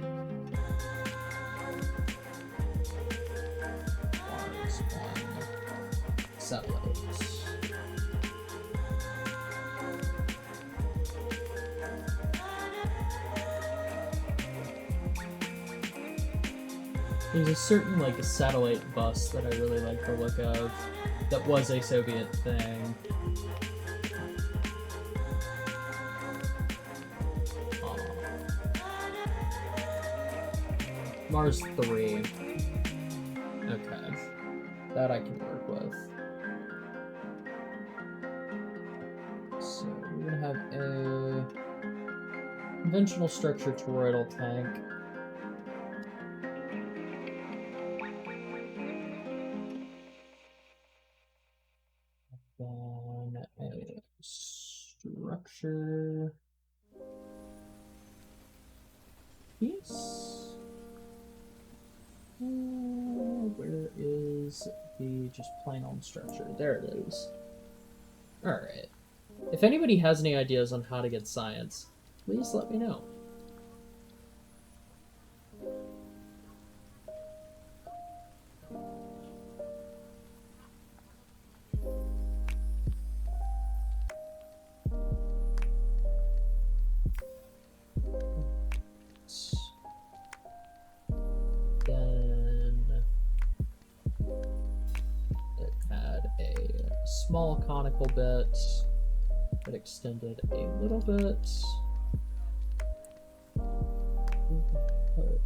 Mars 1 satellites. There's a certain, like, a satellite bus that I really like the look of, that was a Soviet thing. Mars 3. Okay. That I can work with. So we're gonna have a conventional structure toroidal tank. Then a structure piece. Where is the just plain old structure? There it is. Alright. If anybody has any ideas on how to get science, please let me know. Then it had a small conical bit. It extended a little bit. Put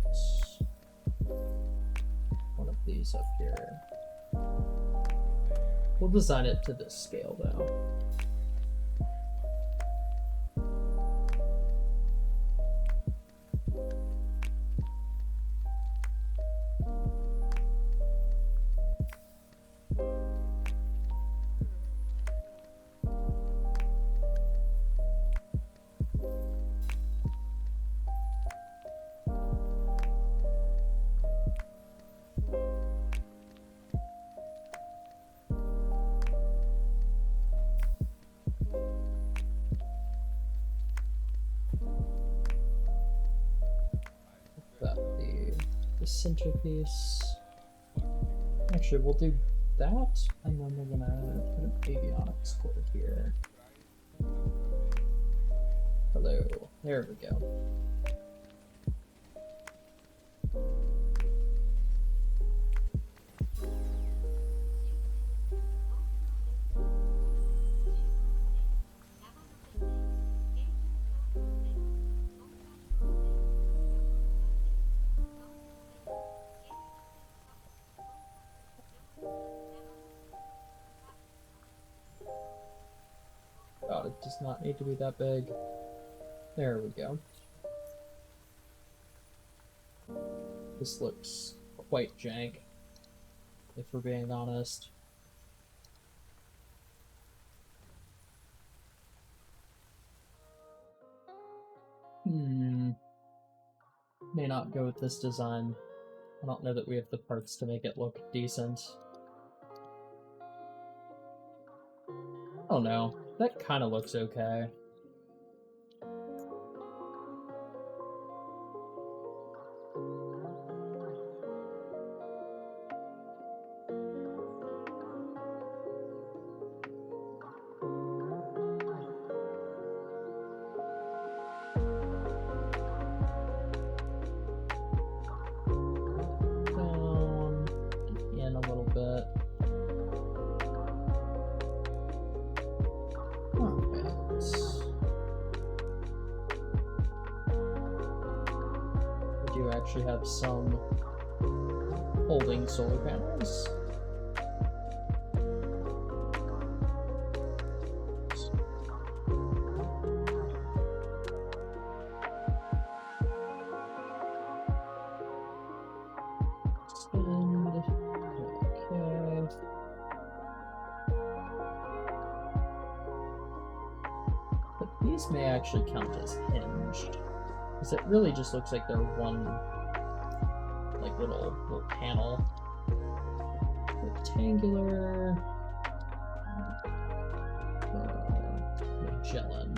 one of these up here. We'll design it to this scale though. That would be the centerpiece. Actually, we'll do that, and then we're gonna put an avionics core here. Hello. There we go. God, it does not need to be that big. There we go. This looks quite jank, if we're being honest. May not go with this design. I don't know that we have the parts to make it look decent. I don't know. That kind of looks okay. Down and in a little bit. We do actually have some holding solar panels. Okay. But these may actually count as hinged, because it really just looks like they're one, like little panel. Rectangular. Magellan.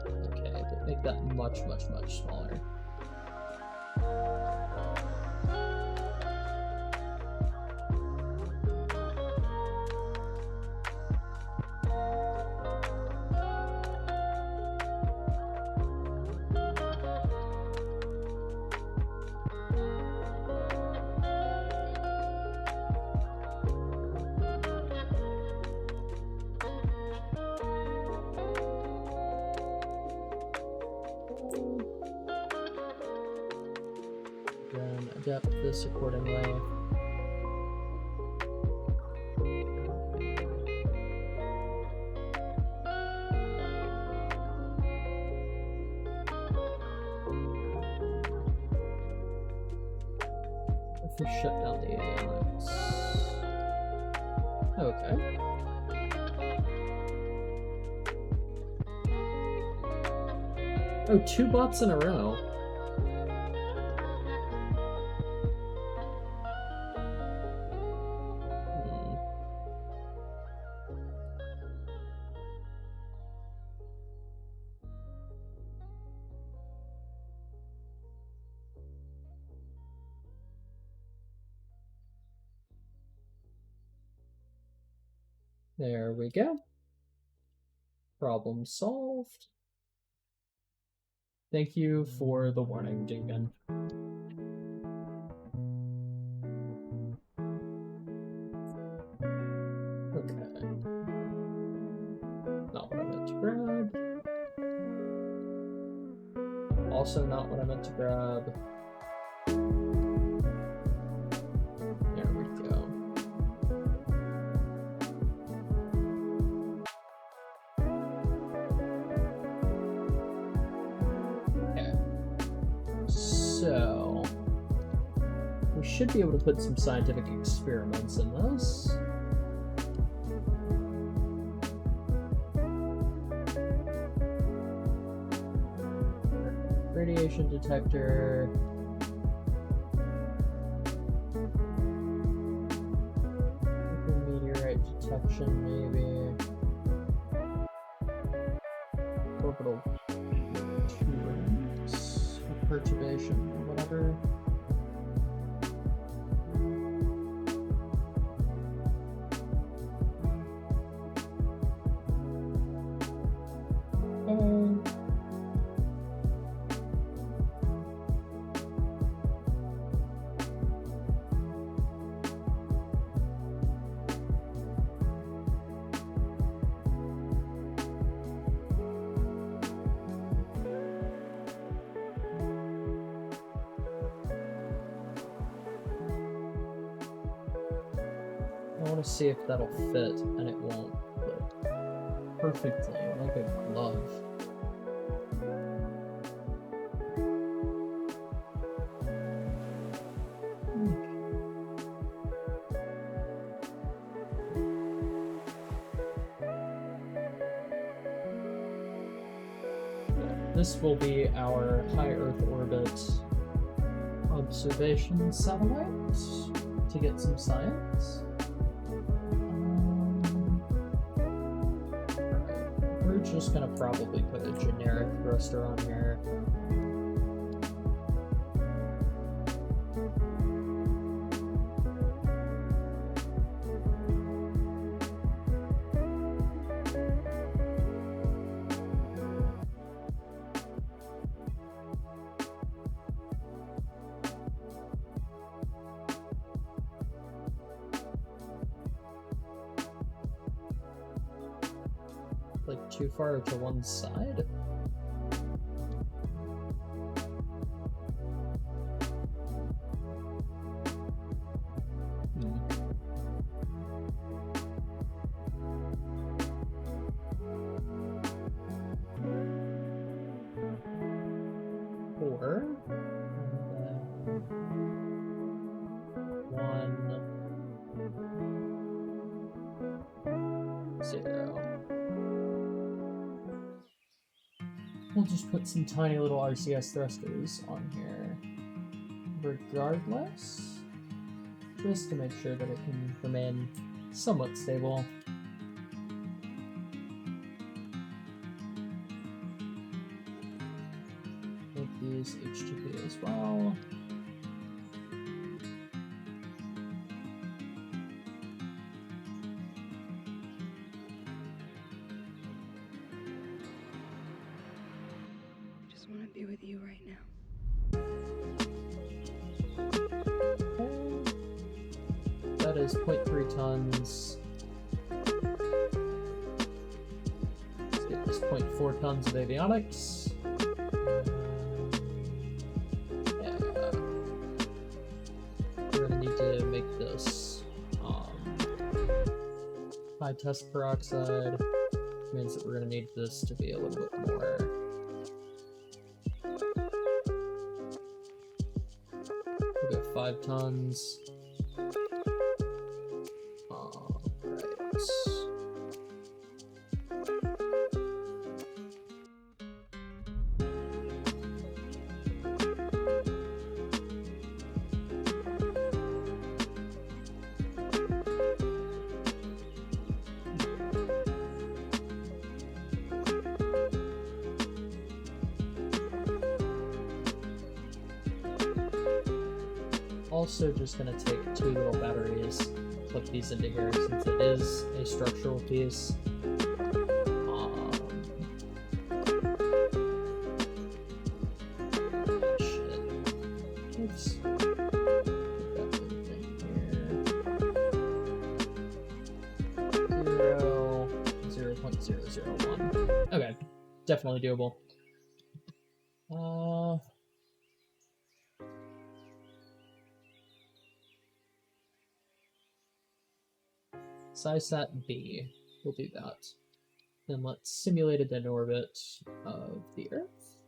Okay, but make that much smaller. Then adapt this accordingly. If we shut down the avionics. Okay. Oh, 2 bots in a row. There we go. Problem solved. Thank you for the warning, Deacon. Okay. Not what I meant to grab. Also not what I meant to grab. There we go. Okay. So we should be able to put some scientific experiments in this. Radiation detector. Meteorite detection, maybe. Orbital turbines. Perturbation, or whatever. I want to see if that'll fit, and it won't, but perfectly, like a glove. This will be our high Earth orbit observation satellite to get some science. We're just gonna probably put a generic thruster on here. Like too far to one side? Or 1 0. We'll just put some tiny little RCS thrusters on here regardless, just to make sure that it can remain somewhat stable. Make these HTTP as well. With you right now. That is 0.3 tons. Let's get this 0.4 tons of avionics. Yeah. high test peroxide means that we're going to need this to be a little bit more. We'll get 5 tons. Alright. Also just going to take 2 little batteries, clip these into here since it is a structural piece. Shit. Oops. Put that thing here. 0.001. Okay, definitely doable. SciSat B. We'll do that. Then let's simulate it in orbit of the Earth.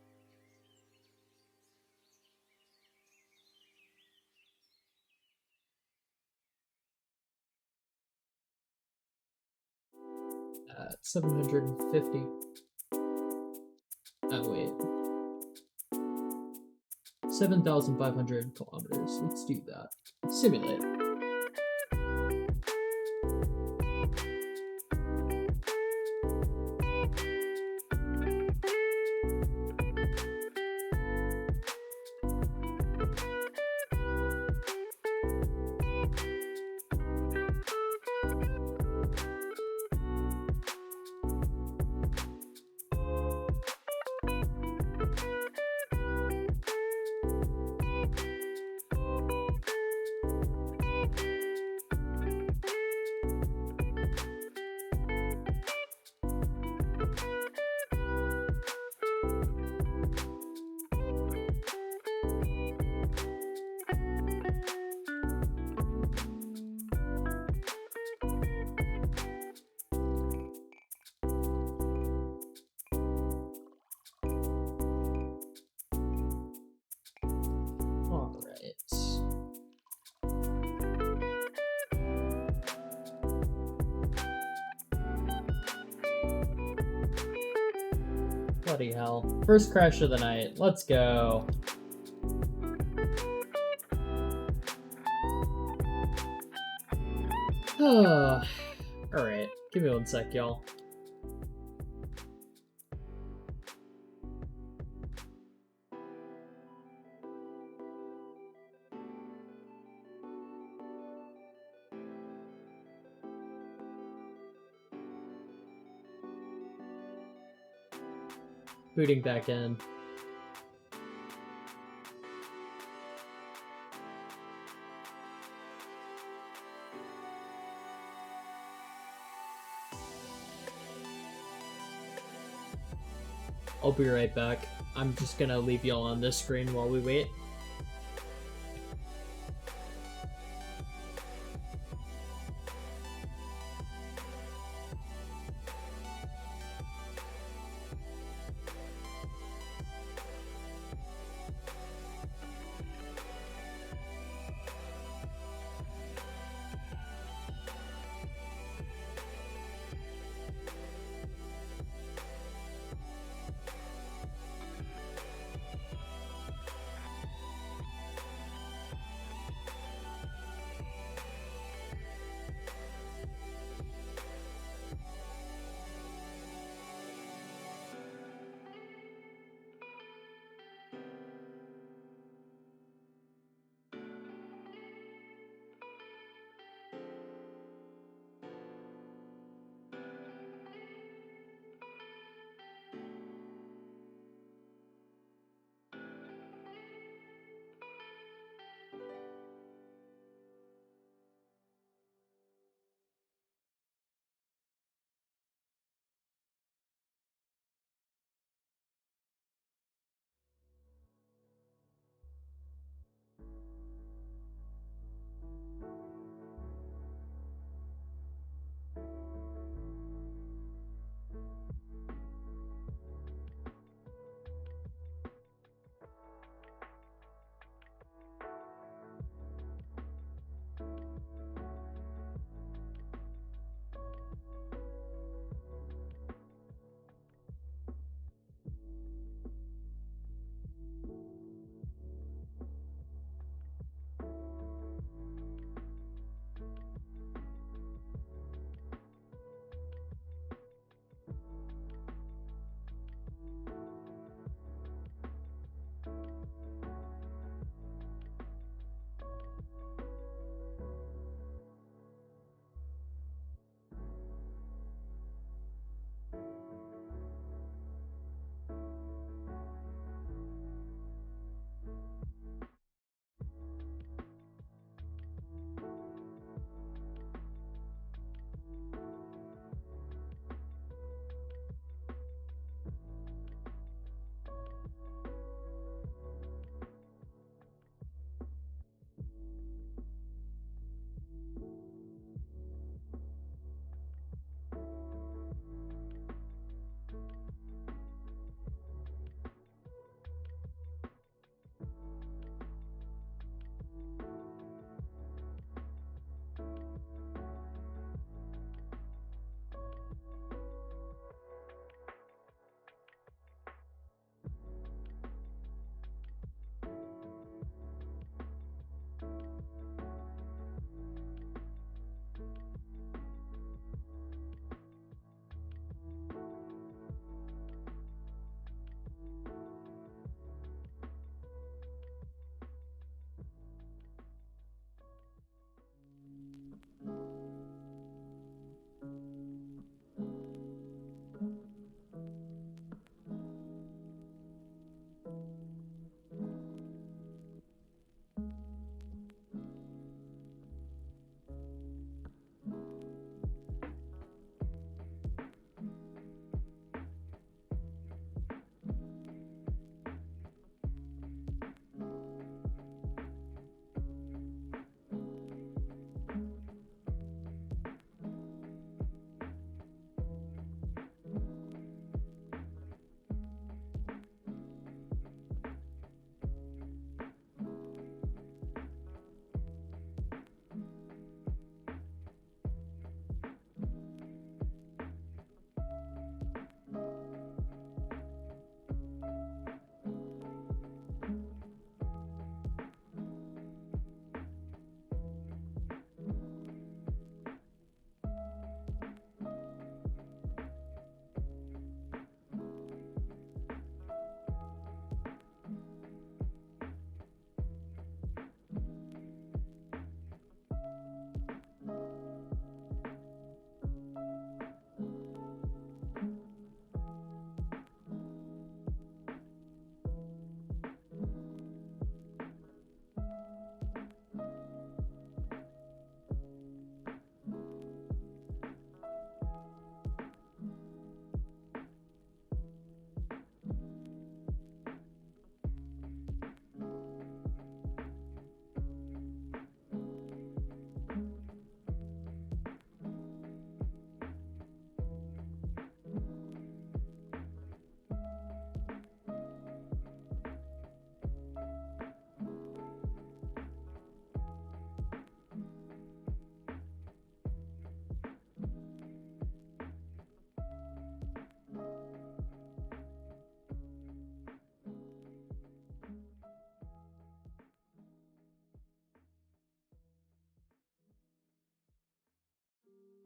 At 750. Oh, wait. 7,500 kilometers. Let's do that. Simulate. Bloody hell. First crash of the night. Let's go. Alright. Give me 1 sec, y'all. Booting back in. I'll be right back. I'm just gonna leave y'all on this screen while we wait.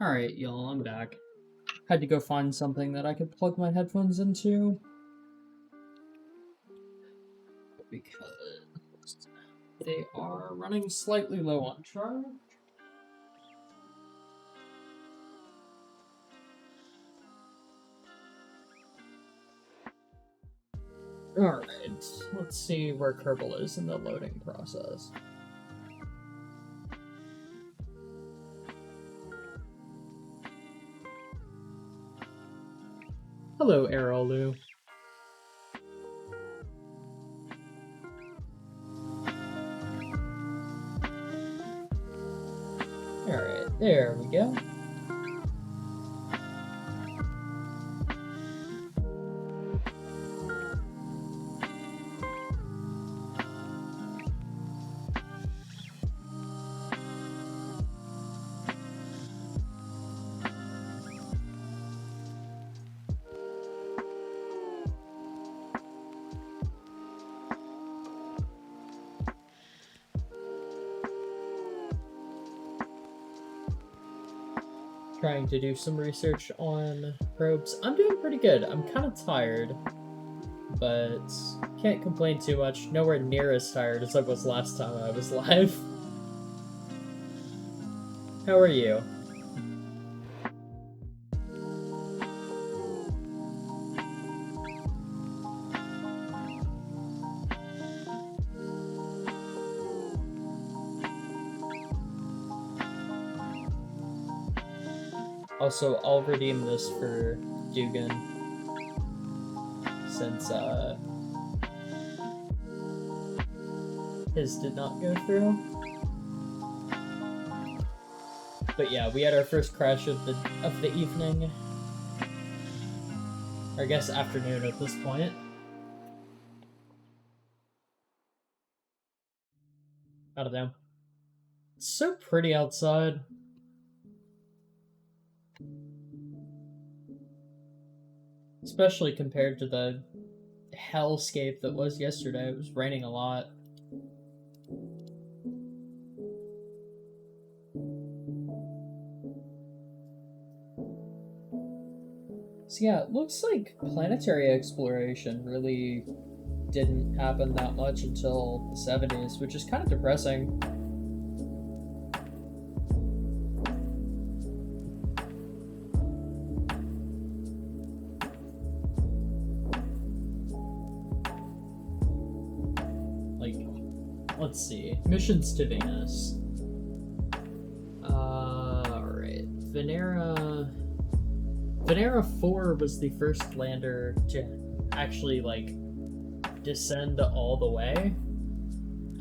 Alright, y'all, I'm back. Had to go find something that I could plug my headphones into. Because they are running slightly low on charge. Alright, let's see where Kerbal is in the loading process. Hello, Arrowloo. Alright, there we go. Trying to do some research on probes. I'm doing pretty good. I'm kind of tired, but can't complain too much. Nowhere near as tired as I was last time I was live. How are you? Also, I'll redeem this for Dugan, since his did not go through. But yeah, we had our first crash of the evening. Or I guess afternoon at this point. I don't know. It's so pretty outside. Especially compared to the hellscape that was yesterday. It was raining a lot. So yeah, it looks like planetary exploration really didn't happen that much until the 70s, which is kind of depressing. Let's see. Missions to Venus. Alright. Venera 4 was the first lander to actually, descend all the way.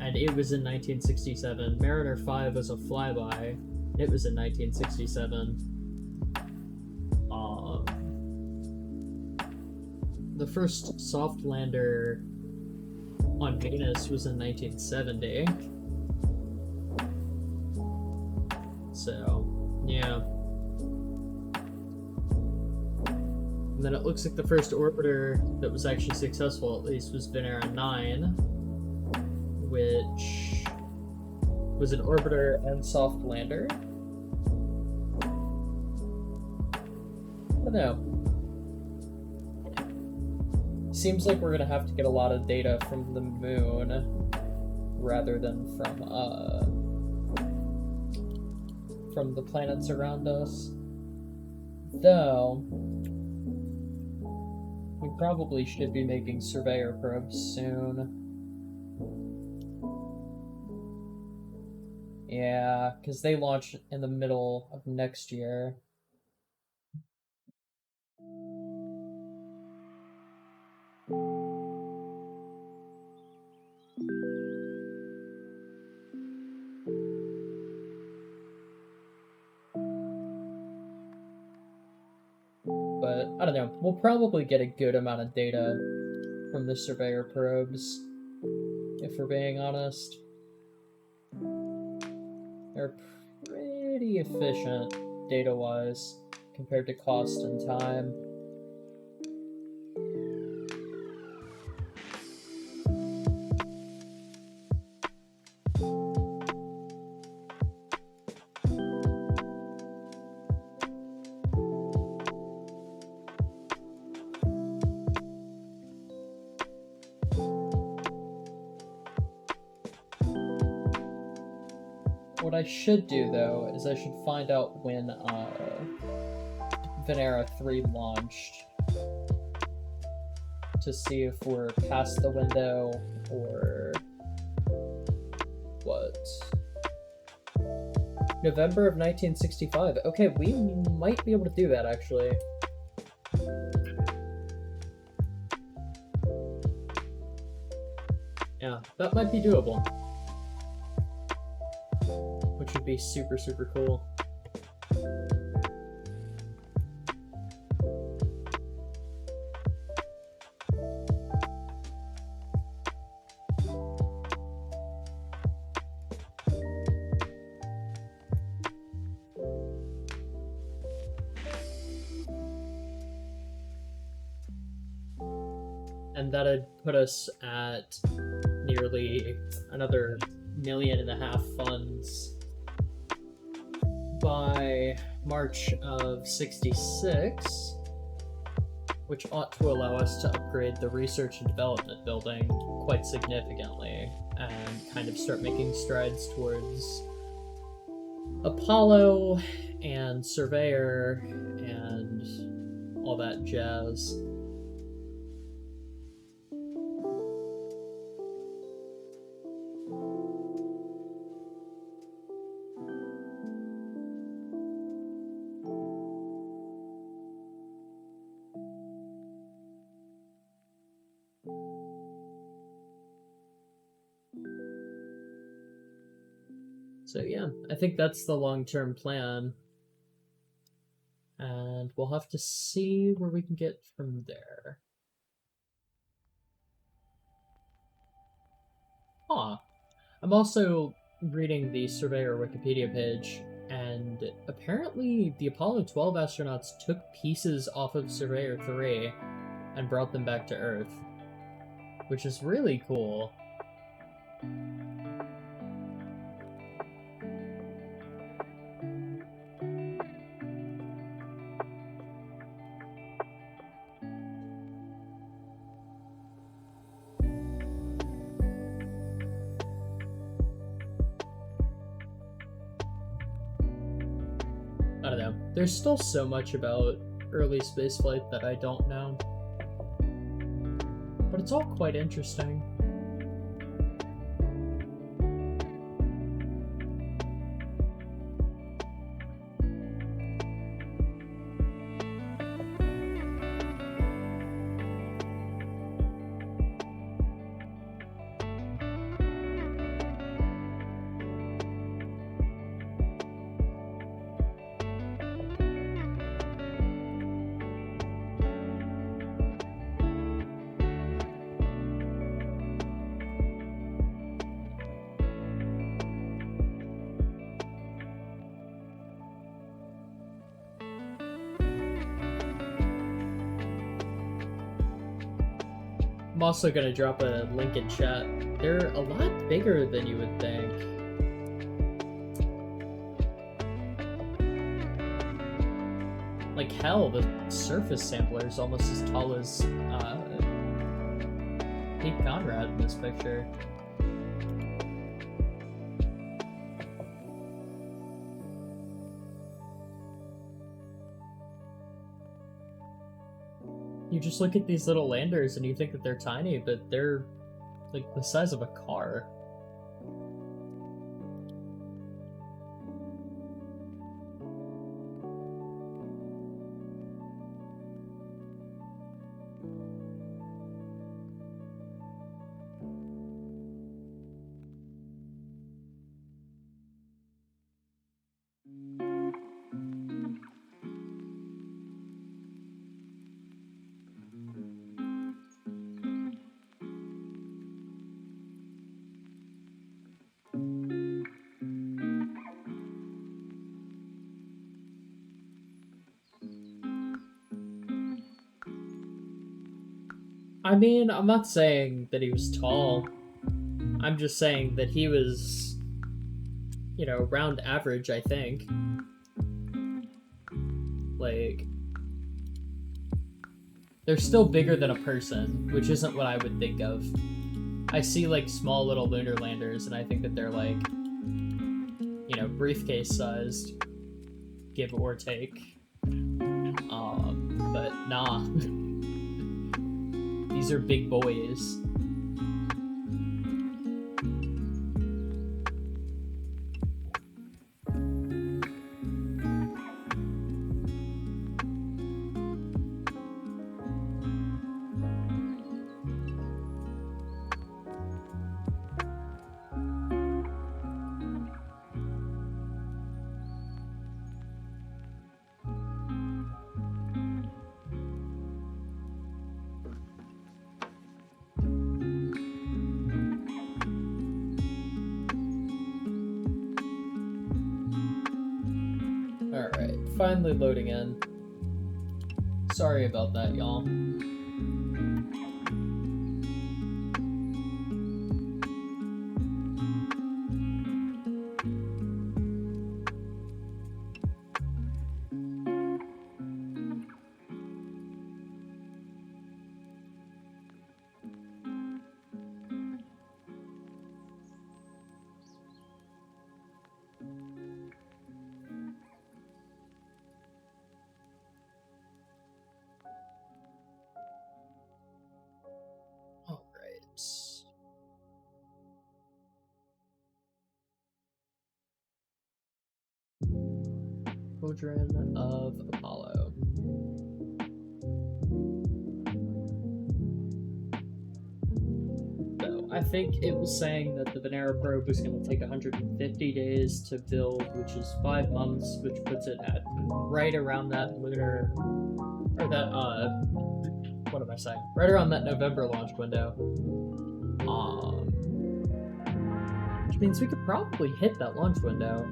And it was in 1967. Mariner 5 was a flyby. It was in 1967. The first soft lander on Venus was in 1970. So, yeah. And then it looks like the first orbiter that was actually successful, at least, was Venera 9, which was an orbiter and soft lander. I don't know. Seems like we're gonna have to get a lot of data from the moon rather than from the planets around us. Though we probably should be making surveyor probes soon. Yeah, because they launch in the middle of next year. But, I don't know, we'll probably get a good amount of data from the surveyor probes, if we're being honest. They're pretty efficient, data-wise, compared to cost and time. What I should do, though, is I should find out when Venera 3 launched to see if we're past the window or what. November of 1965. Okay, we might be able to do that, actually. Yeah, that might be doable. Which would be super, super cool. And that'd put us at nearly another 1.5 million funds by March of 66, which ought to allow us to upgrade the research and development building quite significantly and kind of start making strides towards Apollo and Surveyor and all that jazz. So yeah, I think that's the long-term plan. And we'll have to see where we can get from there. Huh. I'm also reading the Surveyor Wikipedia page, and apparently the Apollo 12 astronauts took pieces off of Surveyor 3 and brought them back to Earth, which is really cool. I don't know. There's still so much about early spaceflight that I don't know. But it's all quite interesting. I'm also gonna drop a link in chat. They're a lot bigger than you would think. Like hell, the surface sampler is almost as tall as Cape Conrad in this picture. You just look at these little landers and you think that they're tiny, but they're like the size of a car. I mean, I'm not saying that he was tall. I'm just saying that he was, you know, around average, I think. Like, they're still bigger than a person, which isn't what I would think of. I see, like, small little lunar landers, and I think that they're, like, you know, briefcase sized, give or take. But nah. These are big boys. Alright, finally loading in. Sorry about that, y'all. Children of Apollo. So I think it was saying that the Venera probe was going to take 150 days to build, which is 5 months, which puts it at right around that lunar, or that, what am I saying? Right around that November launch window. Which means we could probably hit that launch window.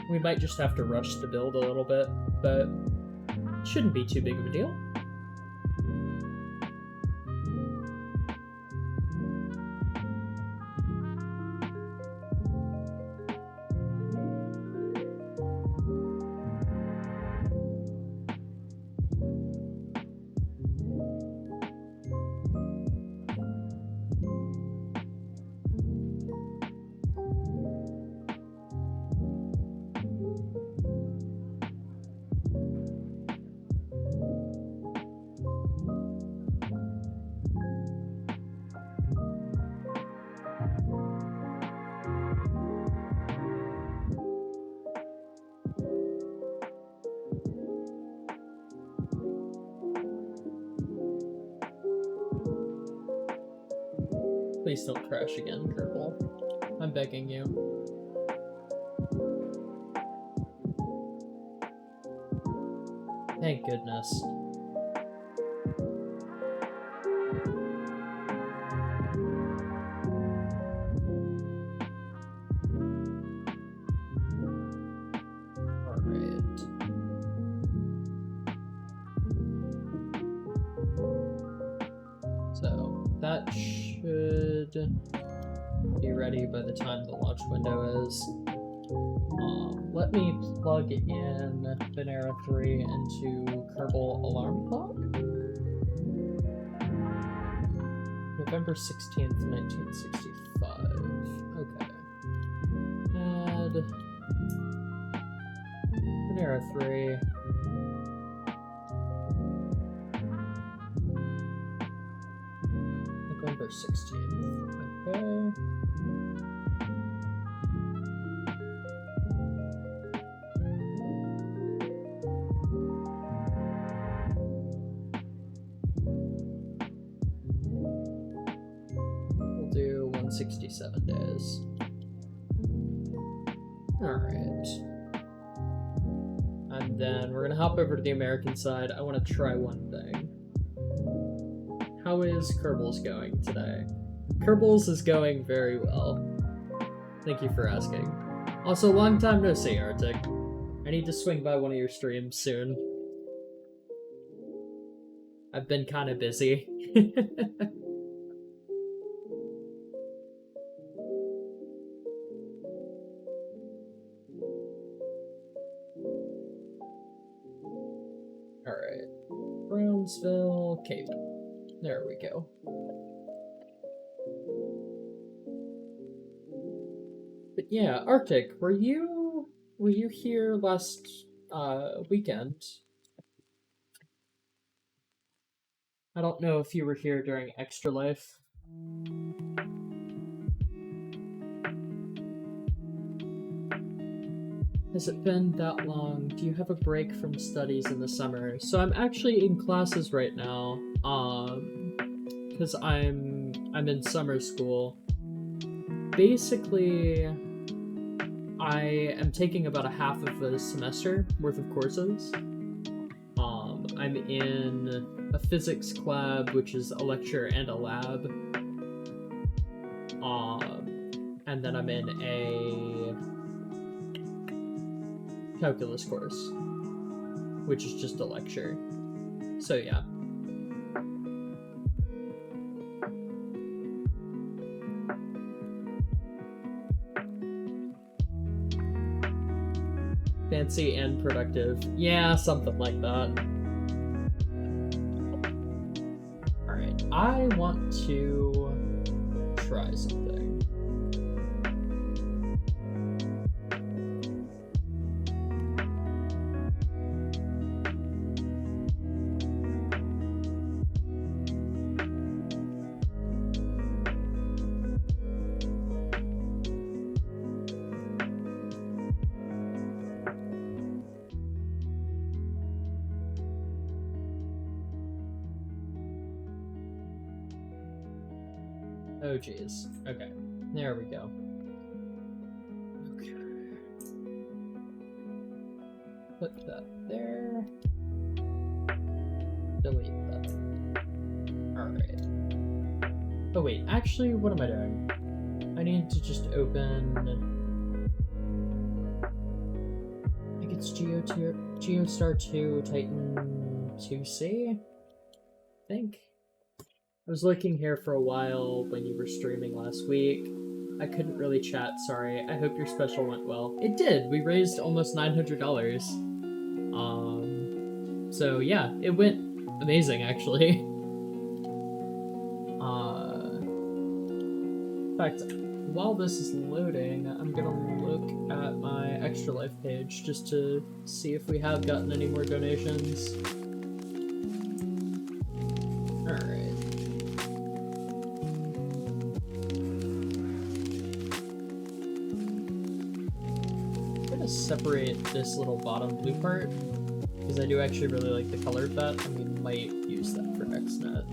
We might just have to rush the build a little bit, but it shouldn't be too big of a deal. Please don't crash again, Kerbal. I'm begging you. Thank goodness. Alright. So, that should be ready by the time the launch window is. Let me plug in Venera 3 into Kerbal Alarm Clock. November 16th, 1965. Okay. Add Venera 3. November 16th. Okay. We'll do 167 days. Alright. And then we're gonna hop over to the American side. I want to try one thing. How is Kerbal's going today? Kerbal's is going very well. Thank you for asking. Also, long time no see, Arctic. I need to swing by one of your streams soon. I've been kind of busy. Alright. Brownsville, Cape. There we go. But yeah, Arctic, were you here last weekend? I don't know if you were here during Extra Life. Has it been that long? Do you have a break from studies in the summer? So I'm actually in classes right now, because I'm in summer school. Basically, I am taking about a half of a semester worth of courses. I'm in a physics club, which is a lecture and a lab. And then I'm in a calculus course, which is just a lecture. So yeah. Fancy and productive. Yeah, something like that. Alright, I want to try something. Oh geez. Okay. There we go. Okay. Put that there. Delete that. Alright. Oh wait, actually, what am I doing? I need to just open... I think it's Geostar 2 Titan 2C? I think. I was looking here for a while when you were streaming last week. I couldn't really chat, sorry. I hope your special went well. It did! We raised almost $900. So yeah, it went amazing, actually. In fact, while this is loading, I'm gonna look at my Extra Life page just to see if we have gotten any more donations. Alright. Separate this little bottom blue part because I do actually really like the color of that, and we might use that for XNet.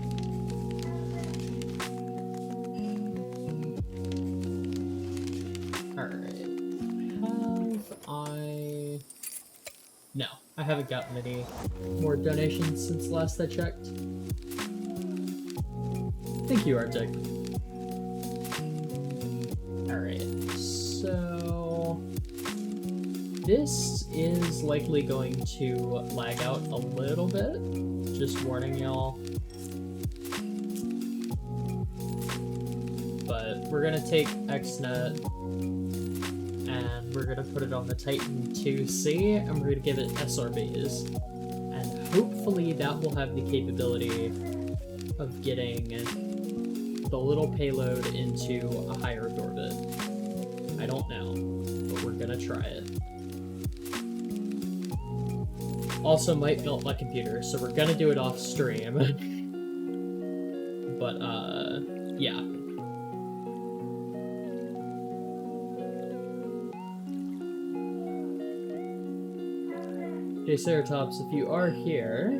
Alright. Have I... No, I haven't gotten any more donations since last I checked. Thank you, Arctic. Alright, so... this is likely going to lag out a little bit. Just warning y'all. But we're gonna take XNet and we're gonna put it on the Titan 2C and we're gonna give it SRBs. And hopefully that will have the capability of getting the little payload into a higher orbit. I don't know, but we're gonna try it. Also might melt my computer, so we're gonna do it off stream. But, yeah. Triceratops, if you are here,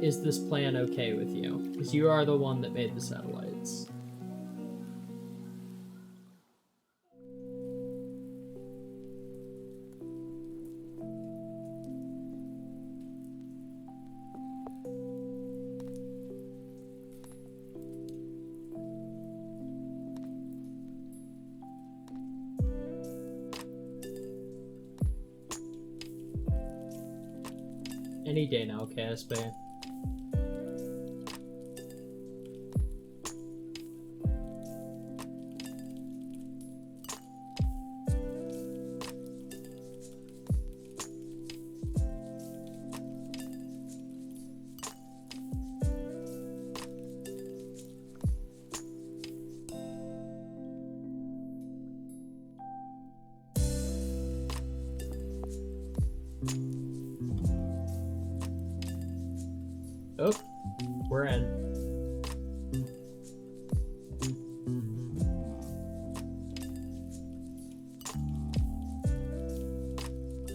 is this plan okay with you? Because you are the one that made the satellites. Any day now, KSP. Oh, we're in.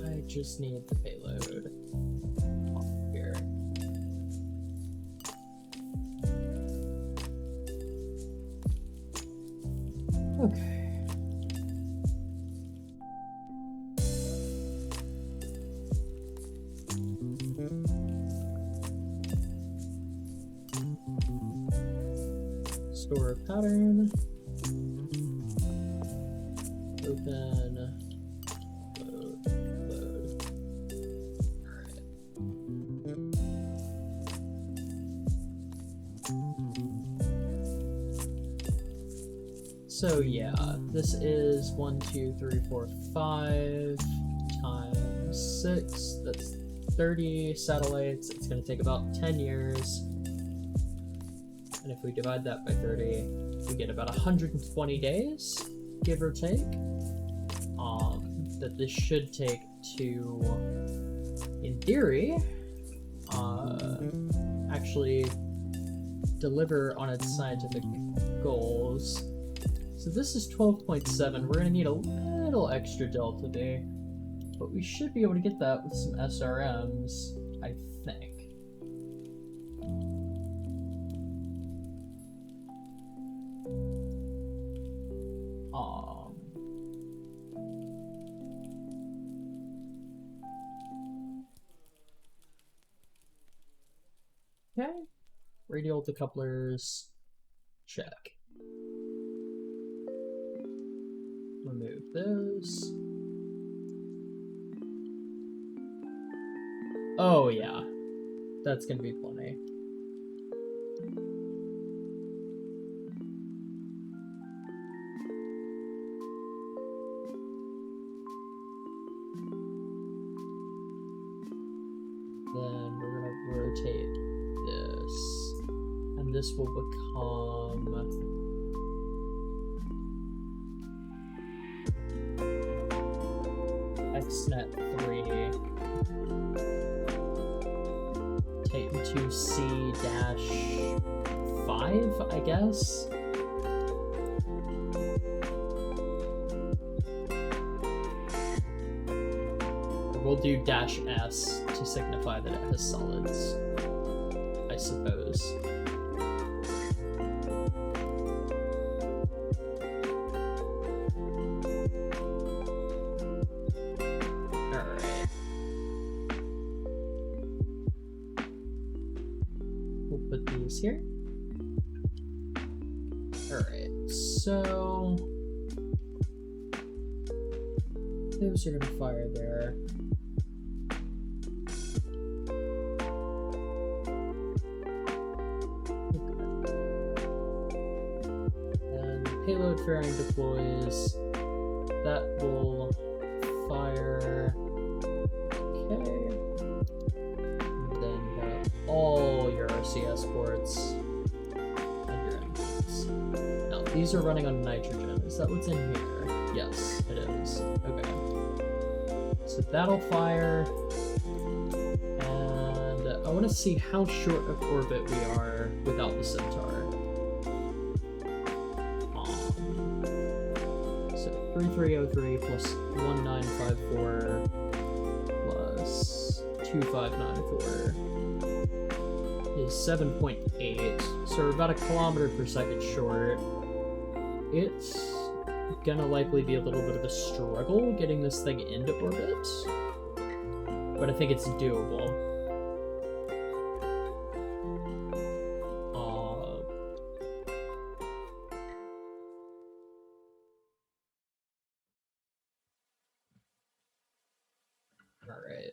I just need the payload here. Okay. Store pattern. Open. Load. Load. Alright. So yeah, this is 1, 2, 3, 4, 5 times 6. That's 30 satellites. It's going to take about 10 years. And if we divide that by 30, we get about 120 days, give or take. That this should take to, in theory, actually deliver on its scientific goals. So this is 12.7. We're going to need a little extra delta V, but we should be able to get that with some SRMs, I think. Okay. Radial decouplers, check. Remove those. Oh yeah, that's gonna be plenty. Then we're gonna rotate this, and this will become XNet 3 Titan 2C-5, I guess. We'll do -S to signify that it has solids, I suppose. Alright. We'll put these here. Alright, so those are gonna fire there. Payload fairing deploys. That will fire. Okay. And then all your RCS ports and your engines. Now these are running on nitrogen. Is that what's in here? Yes, it is. Okay. So that'll fire. And I want to see how short of orbit we are without the Centaur. 3303 plus 1954 plus 2594 is 7.8, so we're about a kilometer per second short. It's gonna likely be a little bit of a struggle getting this thing into orbit, but I think it's doable. Alright.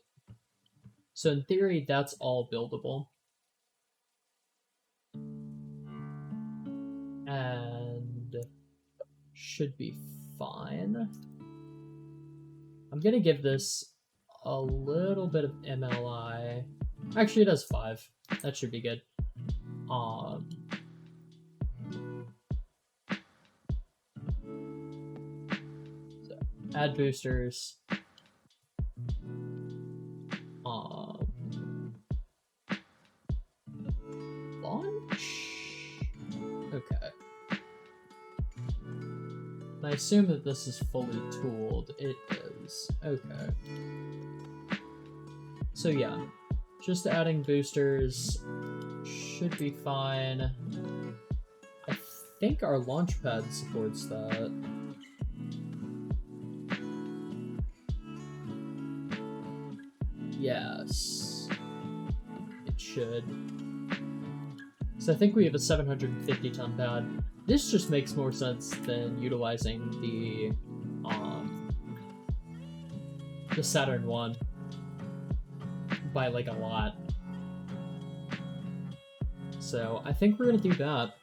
So in theory, that's all buildable. And should be fine. I'm gonna give this a little bit of MLI. Actually, it does 5. That should be good. So add boosters. I assume that this is fully tooled. It is. Okay. So yeah, just adding boosters should be fine. I think our launch pad supports that. Yes. It should. So I think we have a 750-ton pad. This just makes more sense than utilizing the Saturn 1 by like a lot. So I think we're gonna do that.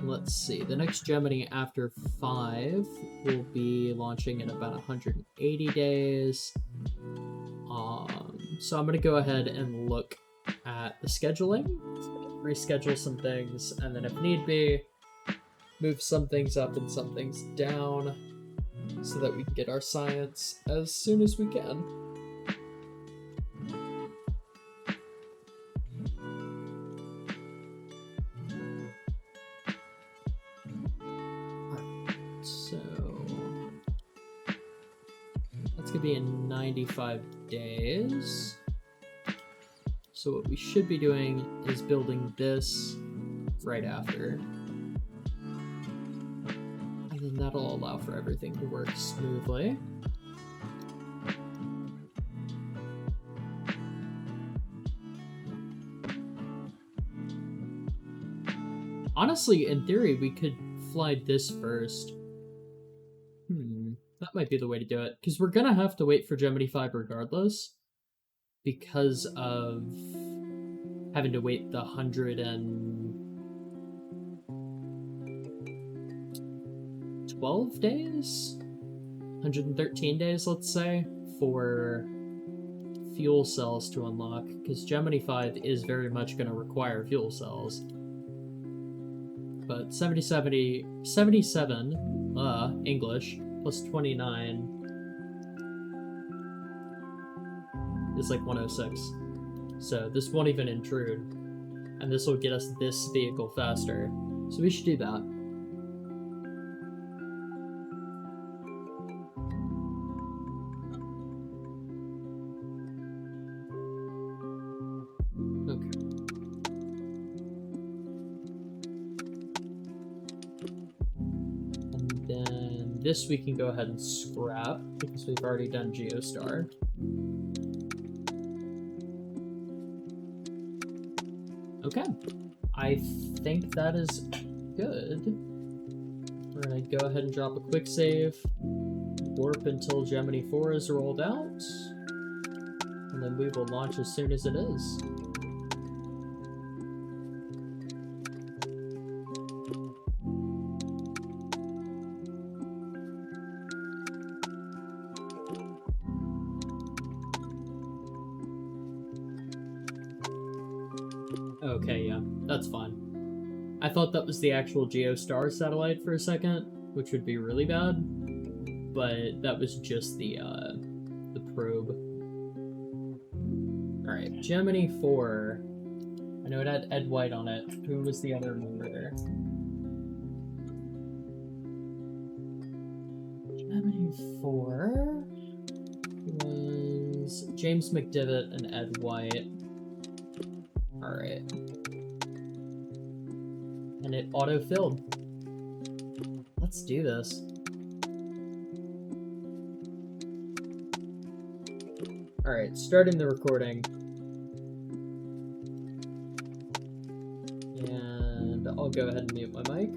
Let's see, the next Gemini after 5 will be launching in about 180 days. So I'm gonna go ahead and look at the scheduling, reschedule some things, and then if need be, move some things up and some things down so that we can get our science as soon as we can. It's gonna be in 95 days. So what we should be doing is building this right after. And then that'll allow for everything to work smoothly. Honestly, in theory, we could fly this first. That might be the way to do it, because we're gonna have to wait for Gemini 5 regardless, because of having to wait the 112 days? 113 days, let's say, for fuel cells to unlock, because Gemini 5 is very much going to require fuel cells. But 77, English, plus 29 is like 106. So this won't even intrude. And this will get us this vehicle faster. So we should do that. Okay. And then this we can go ahead and scrap because we've already done Geostar. Okay, I think that is good. We're gonna go ahead and drop a quick save, warp until Gemini 4 is rolled out, and then we will launch as soon as it is. Okay, yeah, that's fine. I thought that was the actual Geostar satellite for a second, which would be really bad, but that was just the probe. Alright, Gemini 4. I know it had Ed White on it. Who was the other member there? Gemini 4 was James McDivitt and Ed White. Alright. And it auto-filled. Let's do this. Alright, starting the recording. And I'll go ahead and mute my mic.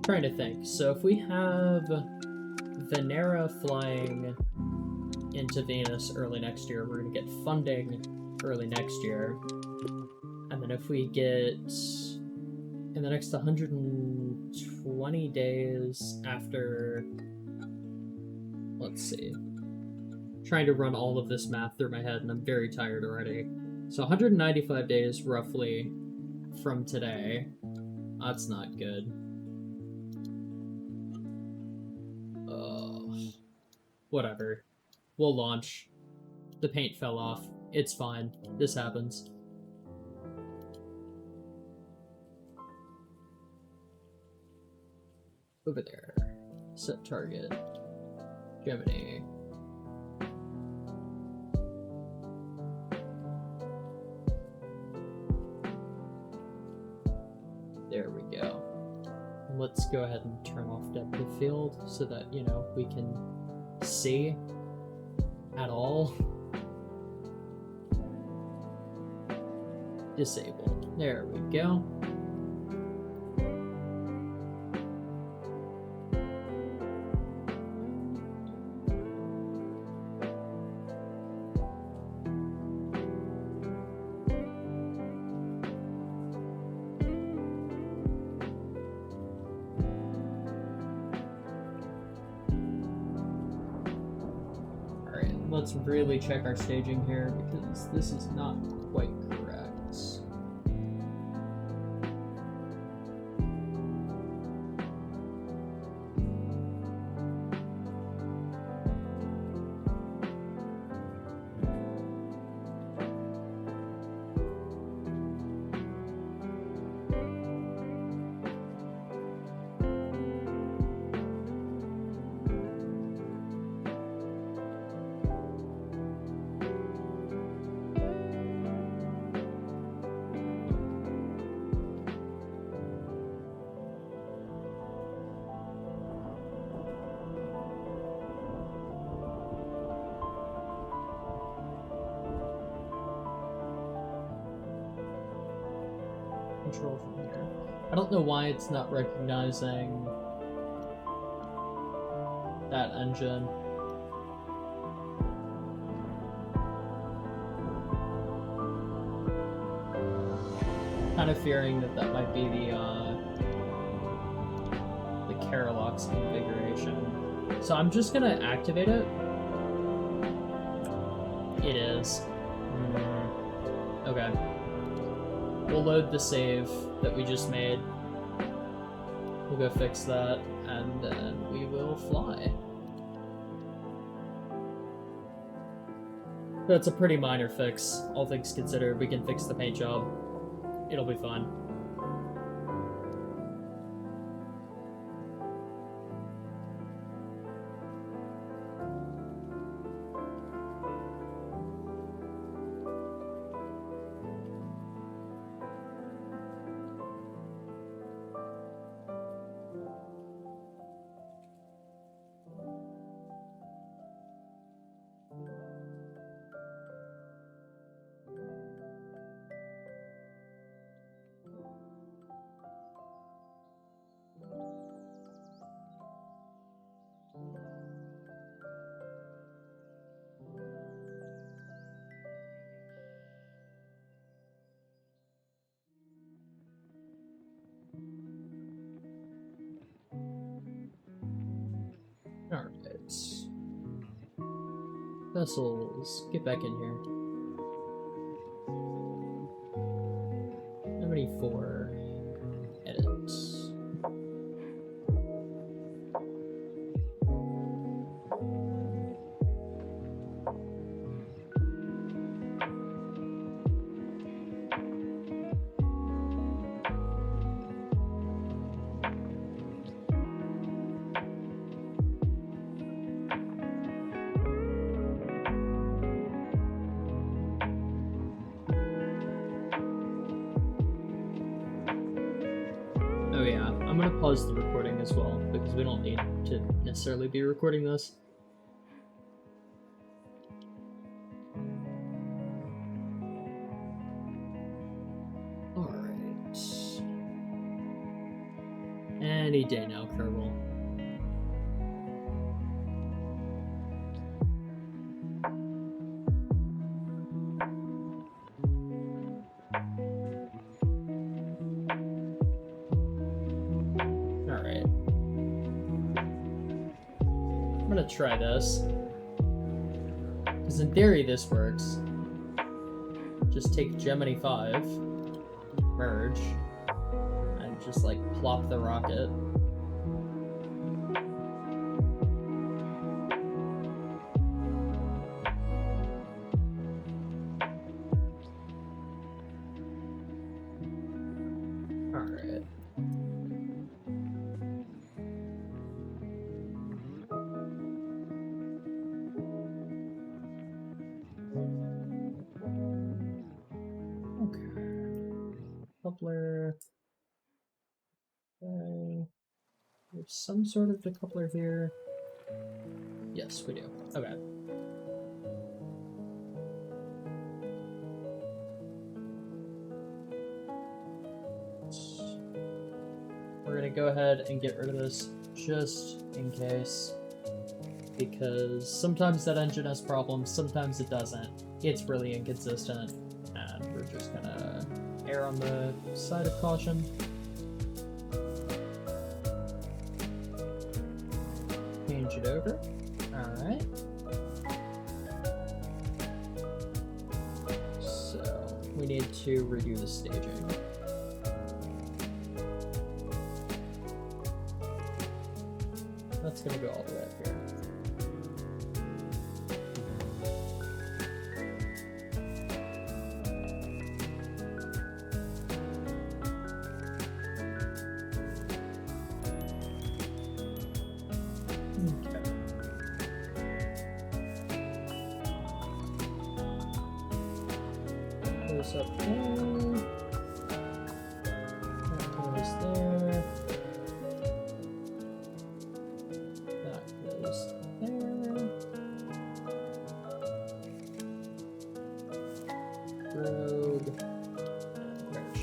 Trying to think. So if we have Venera flying into Venus early next year. We're going to get funding early next year. And then if we get in the next 120 days after, let's see, trying to run all of this math through my head and I'm very tired already. So 195 days roughly from today. That's not good. Whatever. We'll launch. The paint fell off. It's fine. This happens. Over there. Set target. Gemini. There we go. Let's go ahead and turn off depth of field so that, you know, we can see at all. Disable. There we go. Let's really check our staging here because this is not quite correct. Control from here. I don't know why it's not recognizing that engine. Kind of fearing that that might be the Carolox configuration. So I'm just gonna activate it. It is. Okay. We'll load the save that we just made. We'll go fix that, and then we will fly. That's a pretty minor fix, all things considered. We can fix the paint job. It'll be fine. Alright. Vessels, get back in here. How many for edits? Oh yeah, I'm gonna pause the recording as well, because we don't need to necessarily be recording this. Alright. Any day now, Kerbal. try this. Because in theory, this works. Just take Gemini 5, merge, and just like plop the rocket. Alright. Okay. Coupler. Okay. There's some sort of decoupler here. Yes, we do. Okay. We're gonna go ahead and get rid of this just in case, because sometimes that engine has problems, sometimes it doesn't. It's really inconsistent, and we're just gonna err on the side of caution. Change it over. Alright. So, we need to redo the staging. That's gonna go all the way up here. Okay. Goes up there. That goes there. That goes there. Road. Bridge.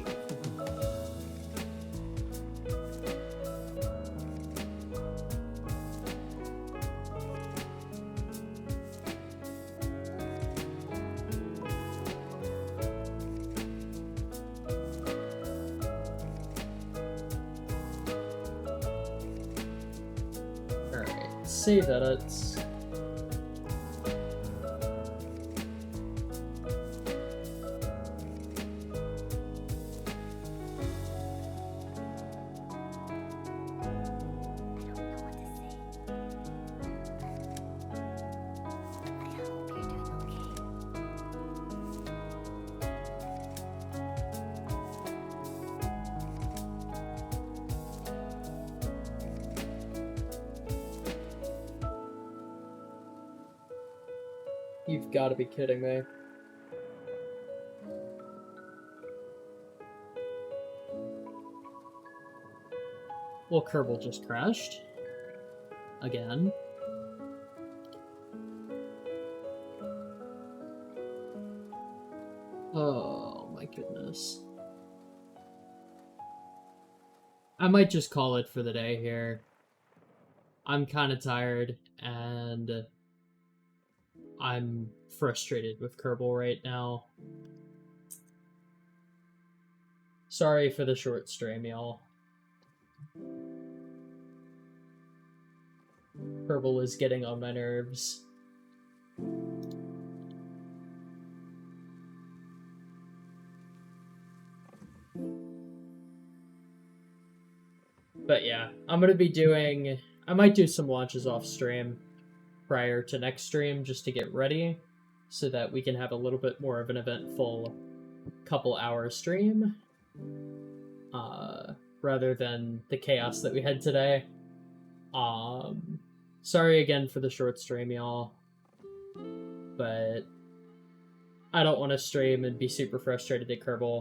Alright, save edits. You've got to be kidding me. Well, Kerbal just crashed. Again. Oh my goodness. I might just call it for the day here. I'm kind of tired, and I'm frustrated with Kerbal right now. Sorry for the short stream, y'all. Kerbal is getting on my nerves. But yeah, I'm gonna be doing... I might do some launches off stream prior to next stream just to get ready, so that we can have a little bit more of an eventful couple-hour stream, rather than the chaos that we had today. Sorry again for the short stream, y'all, but I don't want to stream and be super frustrated at Kerbal.